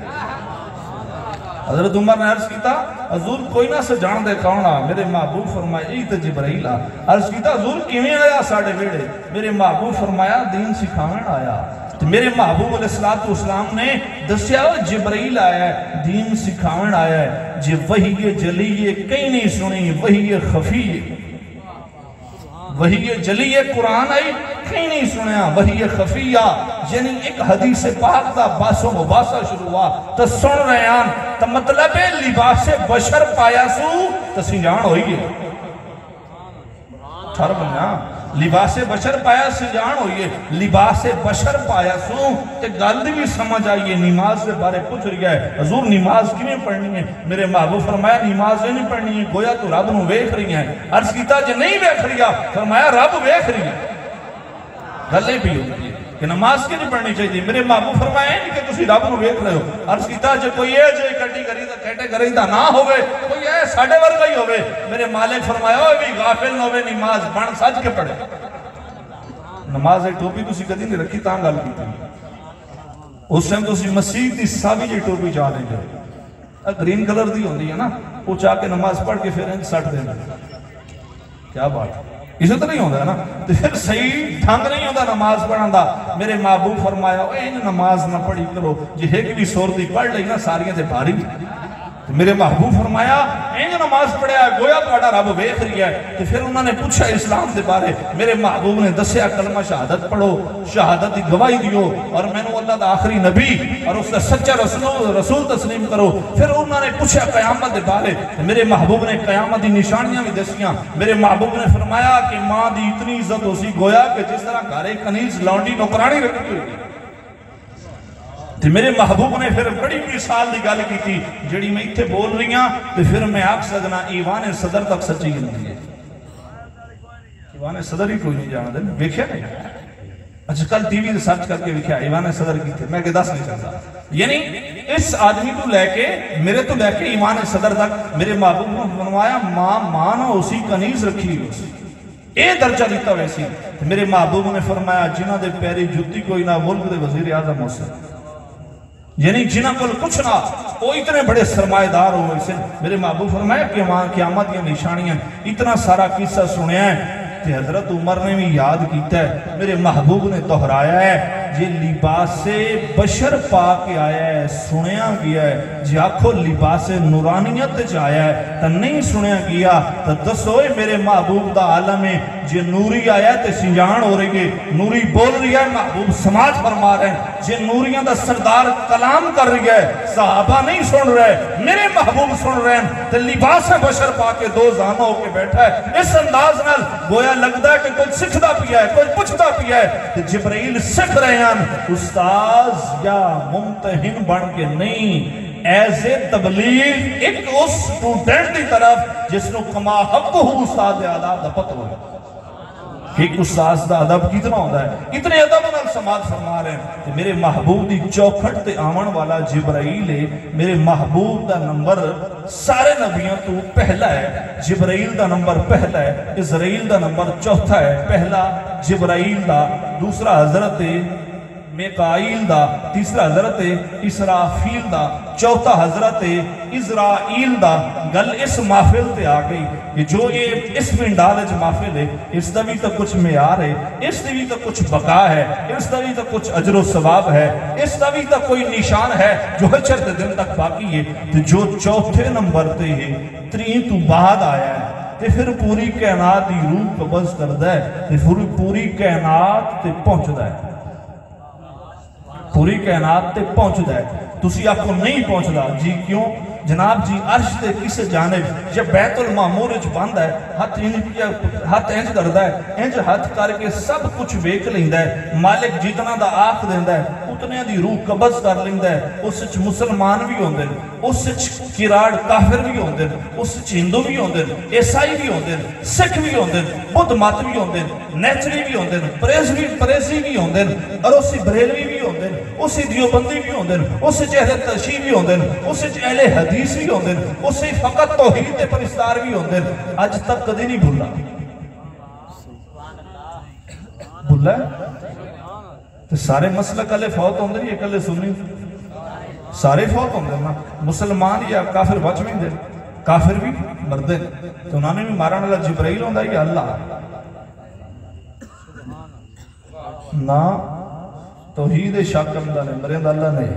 حضرت عمر نے عرض کیتا حضور کوئی نہ سے جان دے کون آ. میرے محبوب فرمایا ایک تو جبرائیل آ. عرض کیتا حضور کیویں آیا ساڑھے بیڑے. میرے محبوب فرمایا دین سکھاویں آیا. تو میرے محبوب علیہ السلام نے دسیا جبرائیل آیا ہے, دین سکھاویں آیا ہے. جی وحی جلی کئی نہیں سنی, وحی خفی, وحی جلی قرآن آئی کہیں نہیں سنیا, وحی خفیہ یعنی ایک حدیث پاک دا باس و مباسہ شروع ہوا. تو سن رہے ہیں تو مطلب ہے لباس بشر پایا سو تو سنجان ہوئی ہے. ٹھر بنا لباس بشر پایا سنجان ہوئی ہے, لباس بشر پایا سو تے گل بھی سمجھ آئیے. نماز سے بارے پوچھ رہا ہے حضور نماز کیویں پڑھنی ہے. میرے محبوب فرمایا نماز نہیں پڑھنی ہے, گویا تو رب نو ویکھ رہی ہیں. عرض کیتا جے نہیں ویکھ رہی, فرمایا رب ویکھ رہی ہے. گلیں بھی ہوتی ہے. کہ نماز کی نہیں پڑھنی چاہیے. میرے محبوب فرمایا نہیں کہ تسی رب نو ویکھ رہے ہو. عرض کیتا جے کوئی اے جے کیٹیگری دا نہ ہوئے, کوئی اے ساڈے ورگا ہی ہوئے. میرے مالک فرمایا اوے بھی غافل نہ ہوئے, نماز بن سج کے پڑھے. نماز ایک ٹوپی تسی کدی نہیں رکھی تاں گل کیتی. اس ٹائم تسی مسیح دی ساوی جی ٹوپی چاہ لیں گے, گرین کلر دی ہوندی ہے نا, وہ چاہ کے نماز پڑھ کے پھر انج سٹ دینا. کیا بات ہے, اسے تو نہیں ہوتا ہے نا. تو پھر صحیح ڈھنگ نہیں ہوتا نماز پڑھن دا. میرے محبوب فرمایا این نماز نہ پڑھی کرو, جی ایک بھی صورتی پڑھ لئی نا ساریاں تے بھاری. میرے محبوب فرمایا این نماز پڑھیا گویا تہاڈا رب ویکھ رہی ہے. تو پھر انہوں نے پوچھا اسلام دے بارے. میرے محبوب نے دسیا کلمہ شہادت پڑھو, شہادت کی گواہی دیو, اور میں نے اللہ دا آخری نبی اور اس کا سچا رسول تسلیم کرو. پھر انہوں نے پوچھا قیامت دے بارے. میرے محبوب نے قیامت دی نشانیاں بھی دسیاں. میرے محبوب نے فرمایا کہ ماں دی اتنی عزت ہو سی گویا کہ جس طرح گھر کنیز لونڈی نوکرانی رکھی ہوئی. تو میرے محبوب نے پھر بڑی مثال دی گل کی تھی جڑی میں اتھے بول رہی ہاں. تو پھر میں آکھ سکنا ایوان صدر تک سچی گلتی ہے. ایوان صدر ہی کوئی نہیں جانا دے, ویکھیا نہیں. اچھا کل ٹی وی سرچ کر کے ویکھیا ایوان صدر کی تھے, میں کہ دس نہیں سکتا. یعنی اس آدمی تو لے کے میرے تو لے کے ایوان صدر تک میرے محبوب نے فرمایا ماں نہ اسی کنیز رکھی ہوئی, اے درجہ دیتا ویسی. میرے محبوب نے فرمایا جنہ دے پیری جتی کوئی نہ ملک دے وزیر اعظم ہو سکتا, یعنی جنہ کو کچھ نہ وہ اتنے بڑے سرمایہ دار ہو اسے. میرے محبوب فرمایا کہ قیامت یہ نشانیاں اتنا سارا قصہ سنیا ہے. کہ حضرت عمر نے بھی یاد کیتا ہے, میرے محبوب نے دہرایا ہے یہ لباس بشر پا کے آیا ہے, سنیا گیا ہے. جی آکھو لباس نورانیت جا آیا ہے تو نہیں سنیا گیا تو دسوئے میرے محبوب دا عالم ہے. جی نوری آیا ہے تو سنجان ہو رہی ہے, نوری بول رہی ہے, محبوب سماج فرما رہے ہیں. جی نوریاں دا سردار کلام کر رہی ہے, صحابہ نہیں سن رہے, میرے محبوب سن رہے ہیں. تو لباس بشر پا کے دو زانہ ہو کے بیٹھا ہے. اس انداز نال گویا لگتا ہے کہ کوئی سکھدا پیا ہے, کوئی پوچھدا پیا ہے. تو جبرائیل سکھ رہے ہیں استاذ یا ممتحن بن کے نہیں, ایز اے تبلیغ ایک اس سٹوڈنٹ دی طرف جس نو کما حق ہو استاد آداب دا پتہ ہوئے. ایک استاذ دا ادب کتنا ہوتا ہے, اتنے ادب نال سماعت فرما رہے ہیں. کہ میرے محبوب دی چوکھٹ تے آمن والا جبرائیل ہے. میرے محبوب دا نمبر سارے نبیوں تو پہلا ہے, جبرائیل دا نمبر پہلا ہے, اسرائیل دا نمبر چوتھا ہے. پہلا جبرائیل دا, دوسرا حضرت میکائیل دا, تیسرا حضرت اسرافیل دا, چوتھا حضرت اسرائیل دا. گل اس محفل تے آ گئی کہ جو یہ اس پنڈال وچ محفل ہے اس دا بھی تو کچھ معیار ہے, اس دا بھی تو کچھ بقا ہے, اس دا بھی تو کچھ اجر و ثواب ہے, اس دا بھی تو کوئی نشان ہے جو حشر دے دن تک باقی ہے. تو جو چوتھے نمبر تے ہے, ترین تو بعد آیا ہے, تے پھر پوری کائنات دی روح قبض کردا ہے, تے پھر پوری کائنات تے پہنچدا ہے, پوری کائنات تے پہنچدا ہے. تسی آپ کو نہیں پہنچدا. جی کیوں جناب جی؟ عرش تے کس جانب جب بیت المعمور وچ بند ہے, ہاتھ انج کردا ہے, انج ہاتھ کر کے سب کچھ ویکھ لیندا ہے. مالک جتنا دا آکھ دیندا ہے اتنے دی روح قبض کر لیندا ہے. اس وچ مسلمان بھی ہوندے نے, اس وچ کراڑ کافر بھی ہوندے نے, اس وچ ہندو بھی ہوندے نے, عیسائی بھی ہوندے نے, سکھ بھی ہوندے نے, بدھ مت بھی ہوندے نے, نیچری بھی ہوندے نے, پریزی بھی ہوندے نے, اور اسی بریلوی بھی ہوندے نے, اسی دیوبندی بھی ہوندے نے, اسی اہل تشیع بھی ہوندے نے, اسی اہل حدیث بھی ہوندے نے, اسی فقط توحید تے پرستار بھی ہوندے نے. اج تک کدی نہیں بھولا. بھولا تو سارے مسلک والے فوت ہوندے نہیں, اکلے سنی سارے فوت ہوندے نا. مسلمان یا کافر بچ بھی دے, کافر بھی مردے, تو انہوں نے بھی مارن والا جبرائیل ہوندا یا اللہ نا. توحید شک کردا نے, مرے اللہ نہیں.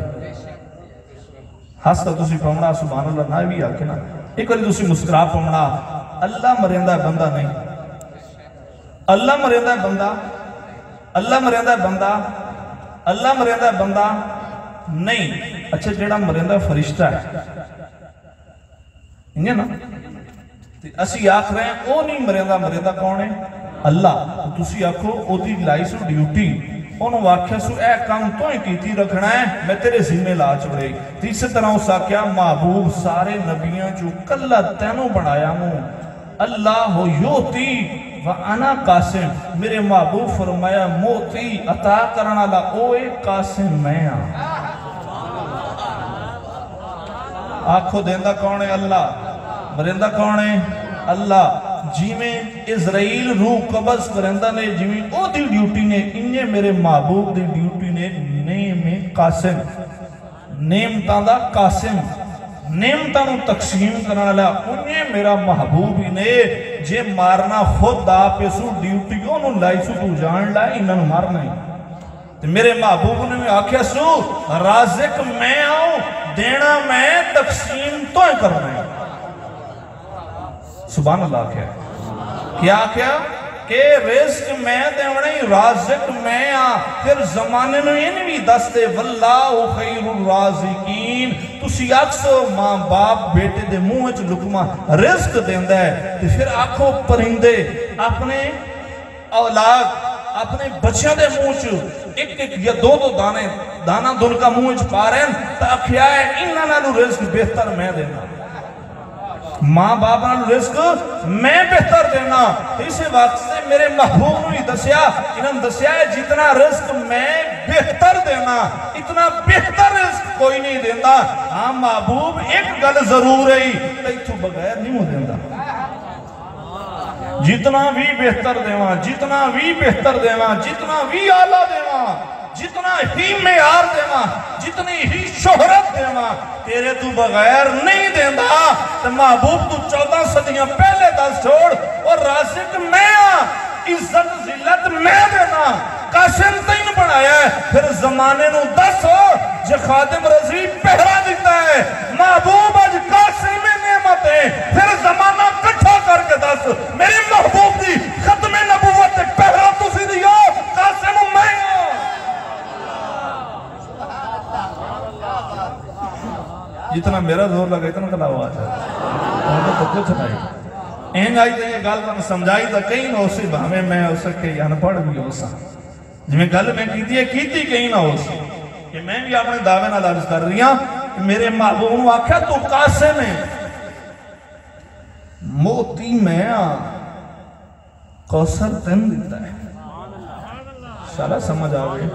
ہستا تسی پڑھنا سبحان اللہ نہ بھی آکے نا, ایک بار تسی مسکرا پڑھنا اللہ مریندا ہے بندہ نہیں, اللہ مریندا ہے بندہ, اللہ مریندا ہے بندہ, اللہ مریندا ہے بندہ نہیں. اچھا جیڑا مریندا فرشتہ ہے انہیں نا, اسی آکھ رہے ہیں او نہیں مریندا. مریندا کون ہے؟ اللہ. تسی آکھو او دی لائسو ڈیوٹی انہوں واقعہ سو اے کام تو ہی کیتی رکھنا ہے, میں تیرے ذمہ لا چھوڑے. تیسرے طرح اس آکھیا محبوب سارے نبیاں جو کلہ تینوں بڑھایا ہوں, اللہ ہو یوتی وَأَنَا قاسم، میرے محبوب فرمایا موتی عطا کرنا لا اوے قاسم میں آنکھو دیندہ کون ہے اللہ، مرندہ کون ہے اللہ، جی میں اسرائیل روح قبض کرندہ نے جی میں او دی ڈیوٹی نے انجے میرے محبوب دی ڈیوٹی نے نیم قاسم، نیم تاندہ قاسم، نیم تانو تقسیم کرنا لیا انجے میرا محبوب ہی نے جے مارنا خود دا پیسو ڈیوٹی انہوں لائی سو تو جان لائے انہوں مارنا ہی تو میرے محبوب نے میں آکھیا سو رازق میں آؤں دینا میں تقسیم تو ہی کرنا ہے سبحان اللہ کیا کہ رزق میں دیونے رازق میں پھر زمانے میں یہ بھی دستے واللہ خیر الرازقین تسی اکسو ماں باپ بیٹے دے منہ وچ لقمہ رزق دیندہ ہے تو پھر آنکھوں پرندے اپنے اولاد اپنے بچیاں دے منہ چو ایک یا دو دانے دانا دن کا منہ وچ پا رہے ہیں تاکہ آئے انہاں نالو رزق بہتر میں دینا ماں باپ نال رزق میں بہتر دینا اسی وقت سے میرے محبوب نے دسیا انہوں دسیا ہے جتنا رزق میں بہتر دینا اتنا بہتر رزق کوئی نہیں دینا ہاں محبوب ایک گل ضرور ہے تو بغیر نہیں ہو دینا جتنا بھی بہتر دینا جتنا بھی بہتر دینا جتنا بھی آلہ دینا جتنا ہی معیار دینا جتنی ہی شہرت دینا تیرے تو بغیر نہیں دینا تو محبوب تو 14 صدیاں پہلے دس چھوڑ اور رازق میں عزت ذلت میں دینا قاسم تین بنایا ہے پھر زمانے نو دس ہو جو خادم رضی پہرا دیتا ہے محبوب آج قاسم نعمت ہے پھر زمانہ کٹھا کر کے دس میری محبوب دی ختم نبوت پہرا تو سی دیو قاسم میں جتنا میرا زور لگا اتنا کلا ہوا ہے تو کچھ نہیں این آئی تو یہ گل میں سمجھائی تو کہیں نہ اسے بھامے میں ہو سکے یا نہ پڑھ بھی ہو سکے جب میں گل میں کیتی کہیں نہ ہو سکے کہ میں بھی اپنے دعوے نہ لابس کر رہی ہوں میرے محبوب نے آکھا تو قاسم ہے موتی میں کوثر تن دیتا ہے سارا سمجھ آوے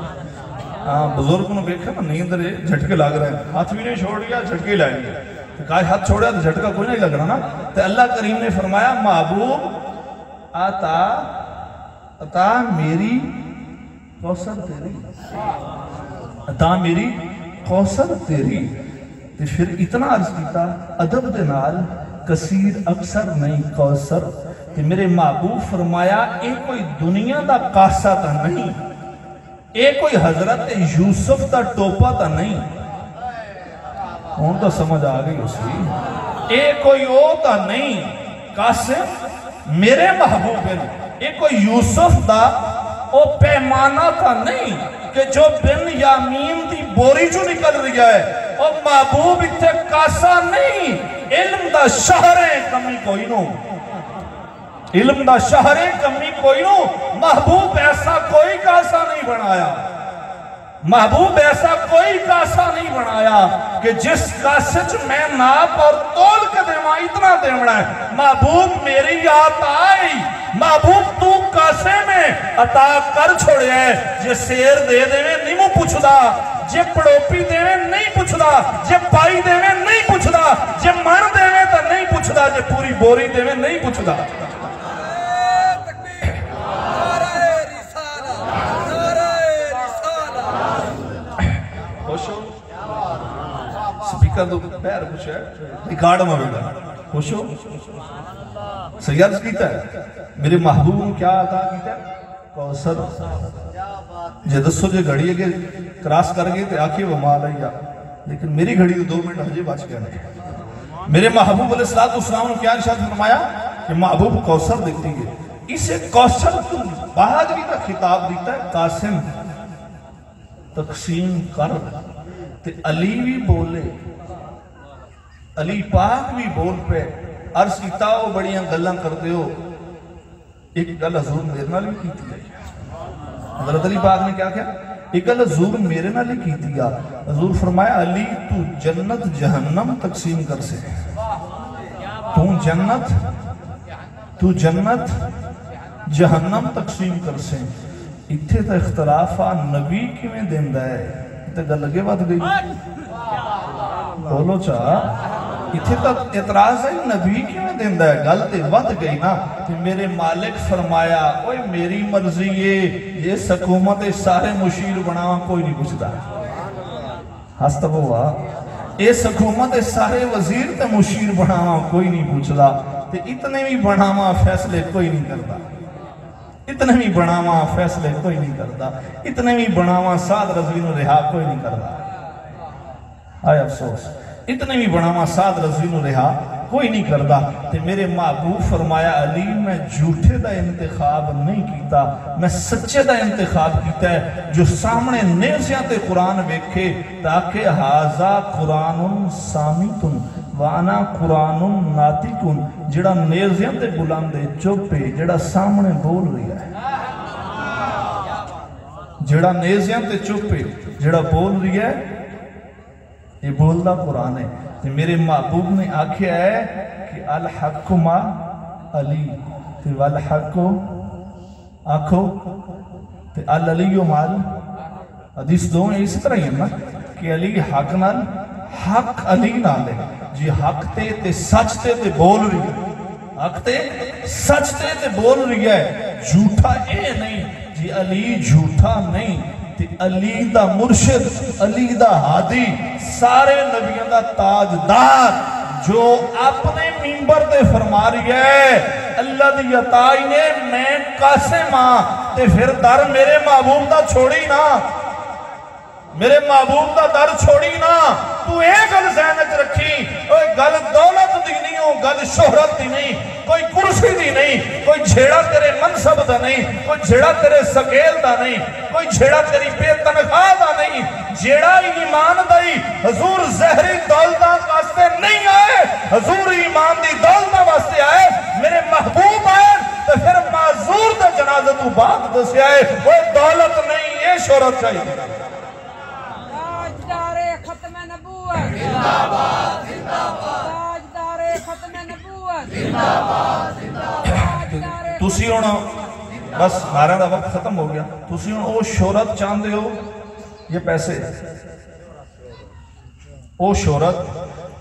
بزرگ نے دیکھا نا نیند رہے جھٹکے لگ رہے ہیں ہاتھ بھی نہیں چھوڑ گیا جھٹکے لائیں گے کہا ہاتھ چھوڑیا تو جھٹکا کوئی نہیں لگ رہا نا تو اللہ کریم نے فرمایا محبوب عطا میری کوثر تیری عطا میری کوثر تیری تو پھر اتنا عرض کیتا ادب دے نال کثیر اکثر نہیں کوثر کہ میرے محبوب فرمایا ایک کوئی دنیا دا قاسہ تا نہیں ایک کوئی حضرت یوسف دا ٹوپا تا نہیں ہون تو سمجھ آگئی اس کی ایک کوئی او تا نہیں قاسم میرے محبوب ہے ایک کوئی یوسف دا او پیمانہ تا نہیں کہ جو بن یامین دی بوری جو نکل رہی ہے او محبوب اتھے قاسہ نہیں علم دا شہر ہے کمی کوئی نو علم دا شہر کمی کوئی نو محبوب ایسا کوئی کاسا نہیں بنایا محبوب ایسا کوئی کاسا نہیں بنایا کہ جس کاسچ میں ناپ اور تول کے دیواں اتنا دیوڑا ہے محبوب میری یاد آئی محبوب تو کاسے میں عطا کر چھوڑے ہے جے سیر دے دے میں نہیں مو پوچھ دا جے پڑوپی دے میں نہیں پوچھ دا جے پائی دے میں نہیں پوچھ دا جے مر دے میں تا نہیں پوچھ دا جے پوری بوری دے میں نہیں پوچھ دا سپیکر دو پیر کچھ ہے ریکارڈ میں بیٹا خوش ہو سیارس کیتا ہے میرے محبوب نے کیا عطا کیتا ہے کوثر جے دسو جے گھڑی ہے کہ کراس کر گئے تے آکھیں وہ مال ہے لیکن میری گھڑی 2 منٹ ہجے بچ گیا نہیں میرے محبوب علیہ السلام نے کیا ارشاد فرمایا کہ محبوب کوثر دیکھتی ہے اسے کوثر تو بہادری کا خطاب دیتا ہے قاسم تقسیم کر تے علی بھی بولے علی پاک بھی بول پہ عرض کیتا ہو بڑیاں گلاں کرتے ہو ایک گل حضور میرے نال بھی کیتی ہے حضرت علی پاک نے کیا کیا ایک گل حضور میرے نال بھی کیتی ہے حضور فرمایا علی تو جنت جہنم تقسیم کر سے تو جنت جہنم تقسیم کر سے اتھے تا اختلافہ نبی کی میں دیندہ ہے اتھے گل لگے بات گئی بولو چاہ اتھے تک اعتراض ہے نبی کی میں دیندہ ہے گل تے ود گئی نا کہ میرے مالک فرمایا اوہ میری مرضی یہ حکومت سارے مشیر بناواں کوئی نہیں پوچھتا ہستا ہوا اس حکومت سارے وزیر تے مشیر بناواں کوئی نہیں پوچھتا تے اتنے بھی بناواں فیصلے کوئی نہیں کرتا اتنے بھی بناواں فیصلے کوئی نہیں کرتا اتنے بھی بناواں سعد رضوی نو رہا کوئی نہیں کرتا آئے افسوس اتنے بھی بناواں سعد رضوی نو رہا کوئی نہیں کرتا تے میرے محبوب فرمایا علی میں جھوٹے دا انتخاب نہیں کیتا میں سچے دا انتخاب کیتا ہے جو سامنے نیزیاں تے قرآن ویکھے تاکہ ہازا قرآن سامیتن وانا قرآن ناتکن جڑا نیزیاں تے بلاندے چوپے جڑا سامنے بول رہی ہے جڑا نیزیاں تے چوپے جڑا بول رہی ہے یہ بولدہ قرآن ہے میرے محبوب نے آکھیا ہے کہ الحق ما علی تے والحق آکھو تے العلی مال حدیث دو ہیں اسی طرح ہی ہے نا کہ علی حق نال حق علی نال ہے جی حق تے سچ تے بول رہی ہے حق تے سچ تے بول رہی ہے جھوٹا اے نہیں جی علی جھوٹا نہیں تے علی دا مرشد علی دا ہادی سارے نبیوں دا تاجدار جو اپنے ممبر تے فرما رہی ہے اللہ دی عطائی نے میں قاسم ہاں تے پھر در میرے محبوب دا چھوڑی نا میرے محبوب دا در چھوڑی نا تو ایک گل ذہنچ رکھی گل دولت دی نہیں ہو گل شہرت دی نہیں کوئی کرسی دی نہیں کوئی جھیڑا تیرے منصب دا نہیں کوئی جھیڑا تیرے سکیل دا نہیں کوئی جھیڑا تیری بے تنخواہ دا نہیں جھیڑا ایمان دائی حضور زہری دولتاں واسطے نہیں آئے حضور ایمان دی دولتاں واسطے آئے میرے محبوب آئے تو پھر معذور دا جنازہ تو بات دسے آئے وہ دولت نہیں یہ شہرت چاہیے تاجدار ختم نبوت زندہ باد زندہ باد تاجدار ختم نبوت زندہ باد زندہ باد تسی ہونا بس ہمارا دا وقت ختم ہو گیا تسی ہونا وہ شہرت چاندے ہو یہ پیسے وہ شہرت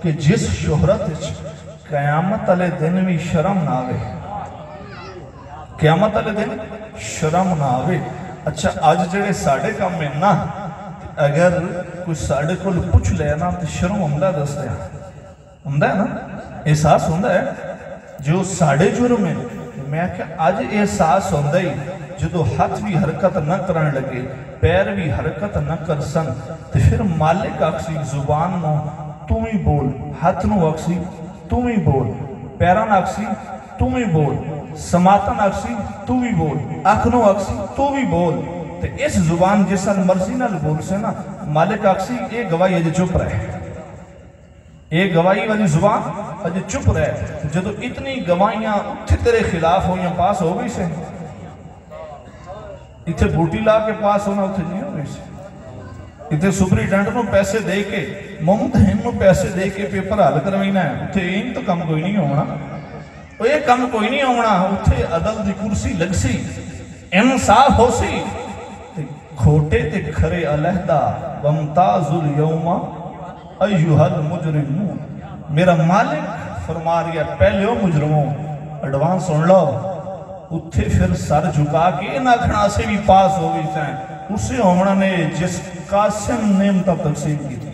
کہ جس شہرت قیامت علیہ دن بھی شرم نہ آوے قیامت علیہ دن شرم نہ آوے اچھا آج جڑے ساڑھے کام میں نا اگر کوئی ساڑھے کو پوچھ لے نا تو شرم ہمدہ دستے ہیں ہمدہ ہے نا احساس ہمدہ ہے جو ساڑھے جرم ہے میں کہ آج احساس ہمدہ ہی جدو ہاتھ بھی حرکت نہ کرنے لگے پیر بھی حرکت نہ کر سن تو پھر مالک اکسی زبان نو تم ہی بول ہاتھ نو اکسی تم ہی بول پیران اکسی تم ہی بول سماتن اکسی تو بھی بول اکھنو اکسی تو بھی بول تو اس زبان جیسا مرضی نہ بول سے نا مالک اکسی ایک گواہی ہے جو چپ رہے ایک گواہی والی زبان جو چپ رہے جدو اتنی گواہیاں اتھے تیرے خلاف ہوئیاں پاس ہو گئی سے اتھے بوٹی لا کے پاس ہونا اتھے نہیں ہو گئی سے اتھے سپریٹینڈنٹ نو پیسے دے کے ممتحن نو پیسے دے کے پیپر حل کروینا ہے اتھے این تو کم کوئی نہیں ہونا وہ یہ کم کوئی نہیں ہونا اتھے عدل دی کرسی لگ سی انصاف ہو سی کھوٹے تے کھرے علیحدہ ومتاز اليوم ایوہ المجرمون میرا مالک فرما رہی ہے پہلے ہو مجرموں ایڈوانس سن لو اتھے پھر سر جھکا کے ان اکھنا سے بھی پاس ہو گئی تھے اسے عمرہ نے جس قاسم نعمتہ تقسیم کی تھی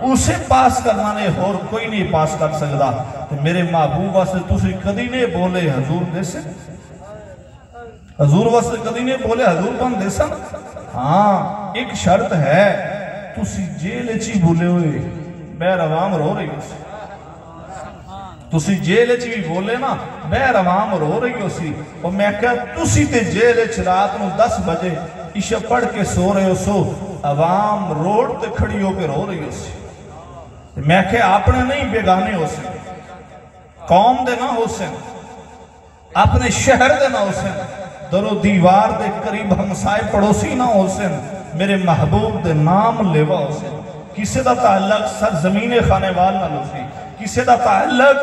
اسے پاس کرنا نے اور کوئی نہیں پاس کر سکتا تو میرے محبوبہ سے تُسی کدی نہیں بولے حضور دے سے حضور واسطے کدی نہیں بولے حضور کون دے سن ہاں ایک شرط ہے تُسی جیل چی بولے ہوئے بیر عوام رو رہی ہو سی تُسی جیل چی بھی بولے نا بیر عوام رو رہی ہو سی اور میں کہا تُسی تے جیل چی رات میں 10 بجے عشاء پڑھ کے سو رہے ہو سو عوام روڈ تے کھڑی ہو کے رو رہی ہو سی میں کہ اپنے نہیں بیگانے ہو سن قوم دے نہ ہو سن اپنے شہر دے نہ ہو سن درو دیوار دے قریب ہمسائے پڑوسی نہ ہو سن میرے محبوب دے نام لیوا ہو سن کسے دا تعلق سرزمین خانے وال نہ ہو سی کسے دا تعلق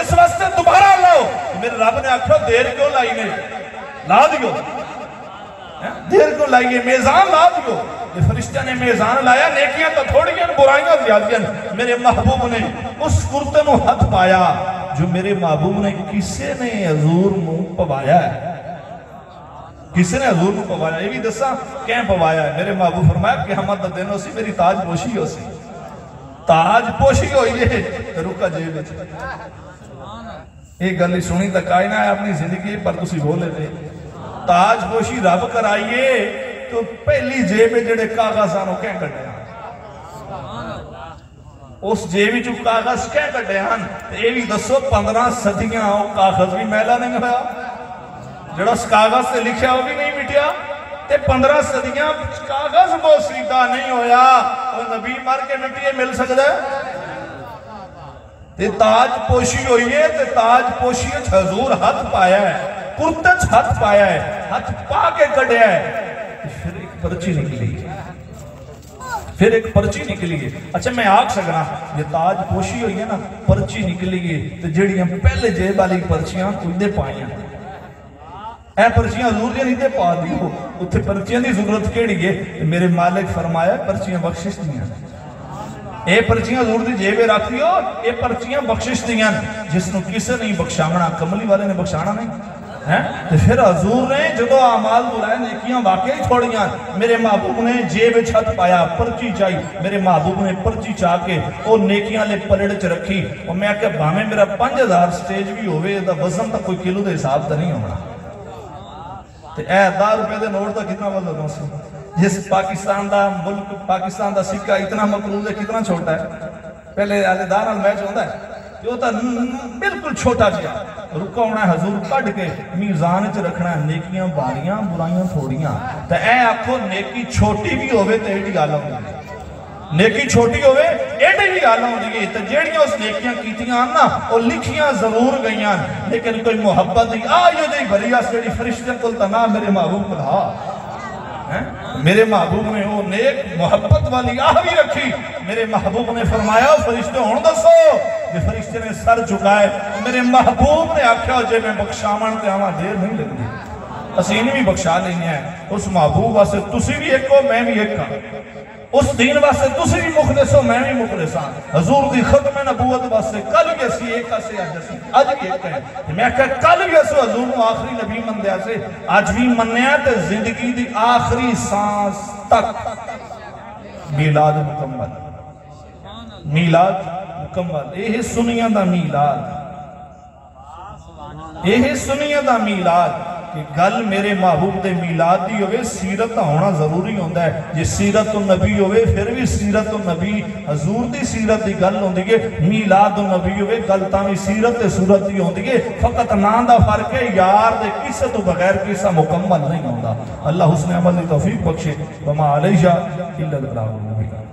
اس واسطے دوبارہ لاؤ. میرے رب نے آکھو دیر کیوں لائی نے؟ لا دیو. دیر کیوں لائیے؟ میزان لا دیو. یہ فرشتہ نے میزان لایا، نیکیاں تو تھوڑی ہیں، برائیاں زیادہ ہیں. میرے محبوب نے اس کرتے نو ہاتھ پایا جو میرے محبوب نے کسے نے حضور نو پوایا ہے. کسی نے حضور کو پوایا؟ یہ بھی دسا کہیں پوایا ہے. میرے محبوب فرمایا کہ قیامت دا دن ہو سی میری تاج پوشی ہو سی. تاج پوشی ہوئی ہے رکا جیب وچ. ایک گل سنی تک آئی نہ ہے اپنی زندگی پر تسی بولے تھے. تاج پوشی رب کرائیے تو پہلی جیب جڑے کاغذ آنو کہیں کٹے ہیں. اس جیب جو کاغذ کہیں کٹے ہیں. یہ بھی دسو 15 صدیاں وہ کاغذ بھی میلا نہیں ہویا، جڑا اس کاغذ سے لکھیا وہ بھی نہیں مٹیا. تے 15 صدیاں کاغذ بوسیدہ نہیں ہویا. وہ نبی مر کے مٹیے مل سکتا ہے؟ تے تاج پوشی ہوئی ہے. تے تاج پوشی حضور ہاتھ پایا ہے، کرتچ ہاتھ پایا ہے، ہاتھ پا کے کٹیا ہے. پھر ایک پرچی نکلی ہے. پھر ایک پرچی نکلی ہے. اچھا میں آگ سکنا یہ تاج پوشی ہوئی ہے نا، پرچی نکلی ہے. تو جڑیاں پہلے جیب والی پرچیاں کچھ پائیاں، اے پرچیاں حضور دے نہیں دے پا دیو. اتھے پرچیاں دی ضرورت کیڑی ہے؟ میرے مالک فرمایا پرچیاں بخشش دیاں. اے پرچیاں حضور دی جیبے رکھ دیو، اے پرچیاں بخشش دیاں. جس نو کسے نہیں بخشامنا، کملی والے نے بخشانا نہیں. پھر حضور نے جدو اعمال بلائے نیکیاں واقعی چھوڑیاں. میرے محبوب نے جیب چھت پایا، پرچی چاہی. میرے محبوب نے پرچی چاہ کے وہ نیکیاں لے پلڑ چ رکھی. اور میں کہ بھامے میرا 5000 سٹیج بھی ہوئے دا وزن تا کوئی کلو دے حساب تا نہیں ہونا. اے 10 روپے دے نوٹ دا کتنا وزن ہو سی؟ جس پاکستان دا ملک، پاکستان دا سکہ اتنا مقروض ہے، کتنا چھوٹا ہے. پہلے آلے دار نال میچ ہوتا ہے جو تا بالکل چھوٹا جیا. رکا ہونا ہے حضور کڑ کے میزان چ رکھنا ہے. نیکیاں باریاں، برائیاں تھوڑیاں. تو اے آکھو نیکی چھوٹی بھی ہوئے تو ایڈی آلہ ہوگی. نیکی چھوٹی ہوئے ایڈی بھی آلہ ہوگی. تو جیڑیاں اس نیکیاں کیتیاں آنا وہ لکھیاں ضرور گئیاں، لیکن کوئی محبت دی آئیو دی بھریا سیڑی فرشتے کلتا نا میرے محبوب کو دھا. میرے محبوب نے وہ نیک محبت والی آہوی رکھی. میرے محبوب نے فرمایا فرشتے ہون دسو. یہ فرشتے نے سر چکائے. میرے محبوب نے آکھیا جے میں بخشامن تے آماں دیر نہیں لگ دی. اسینی بھی بخشا لینے ہیں. اس محبوب واسے تسی بھی ایک ہو، میں بھی ایک ہاں. اس دین واسے تسی بھی مخلص ہو، میں بھی مخلص ہاں. حضور دی ختم نبوت واسے کل بھی اسی ایک سے آج بھی ایک ہے. میں کہا کل بھی اسی حضور کو آخری نبی من دیا سے آج بھی منیا تے زندگی دی آخری سانس تک میلاد مکمل. میلاد مکمل. یہ سنیاں دا میلاد، یہ سنیاں دا میلاد. کہ گل میرے محبوب دے میلاد دی ہوئے سیرت ہونا ضروری ہوندہ ہے. جی سیرت النبی ہوئے پھر بھی سیرت النبی حضور دی سیرت دی گل ہوندی ہے. میلاد النبی ہوئے گل تامی سیرت دے صورت دی ہوندی ہے. فقط نام دا فرق ہے یار دے کسے تو بغیر کسا مکمل نہیں ہوندہ. اللہ حسن عمل دی توفیق بخشے. وما علیہ الا البلاغ المبین.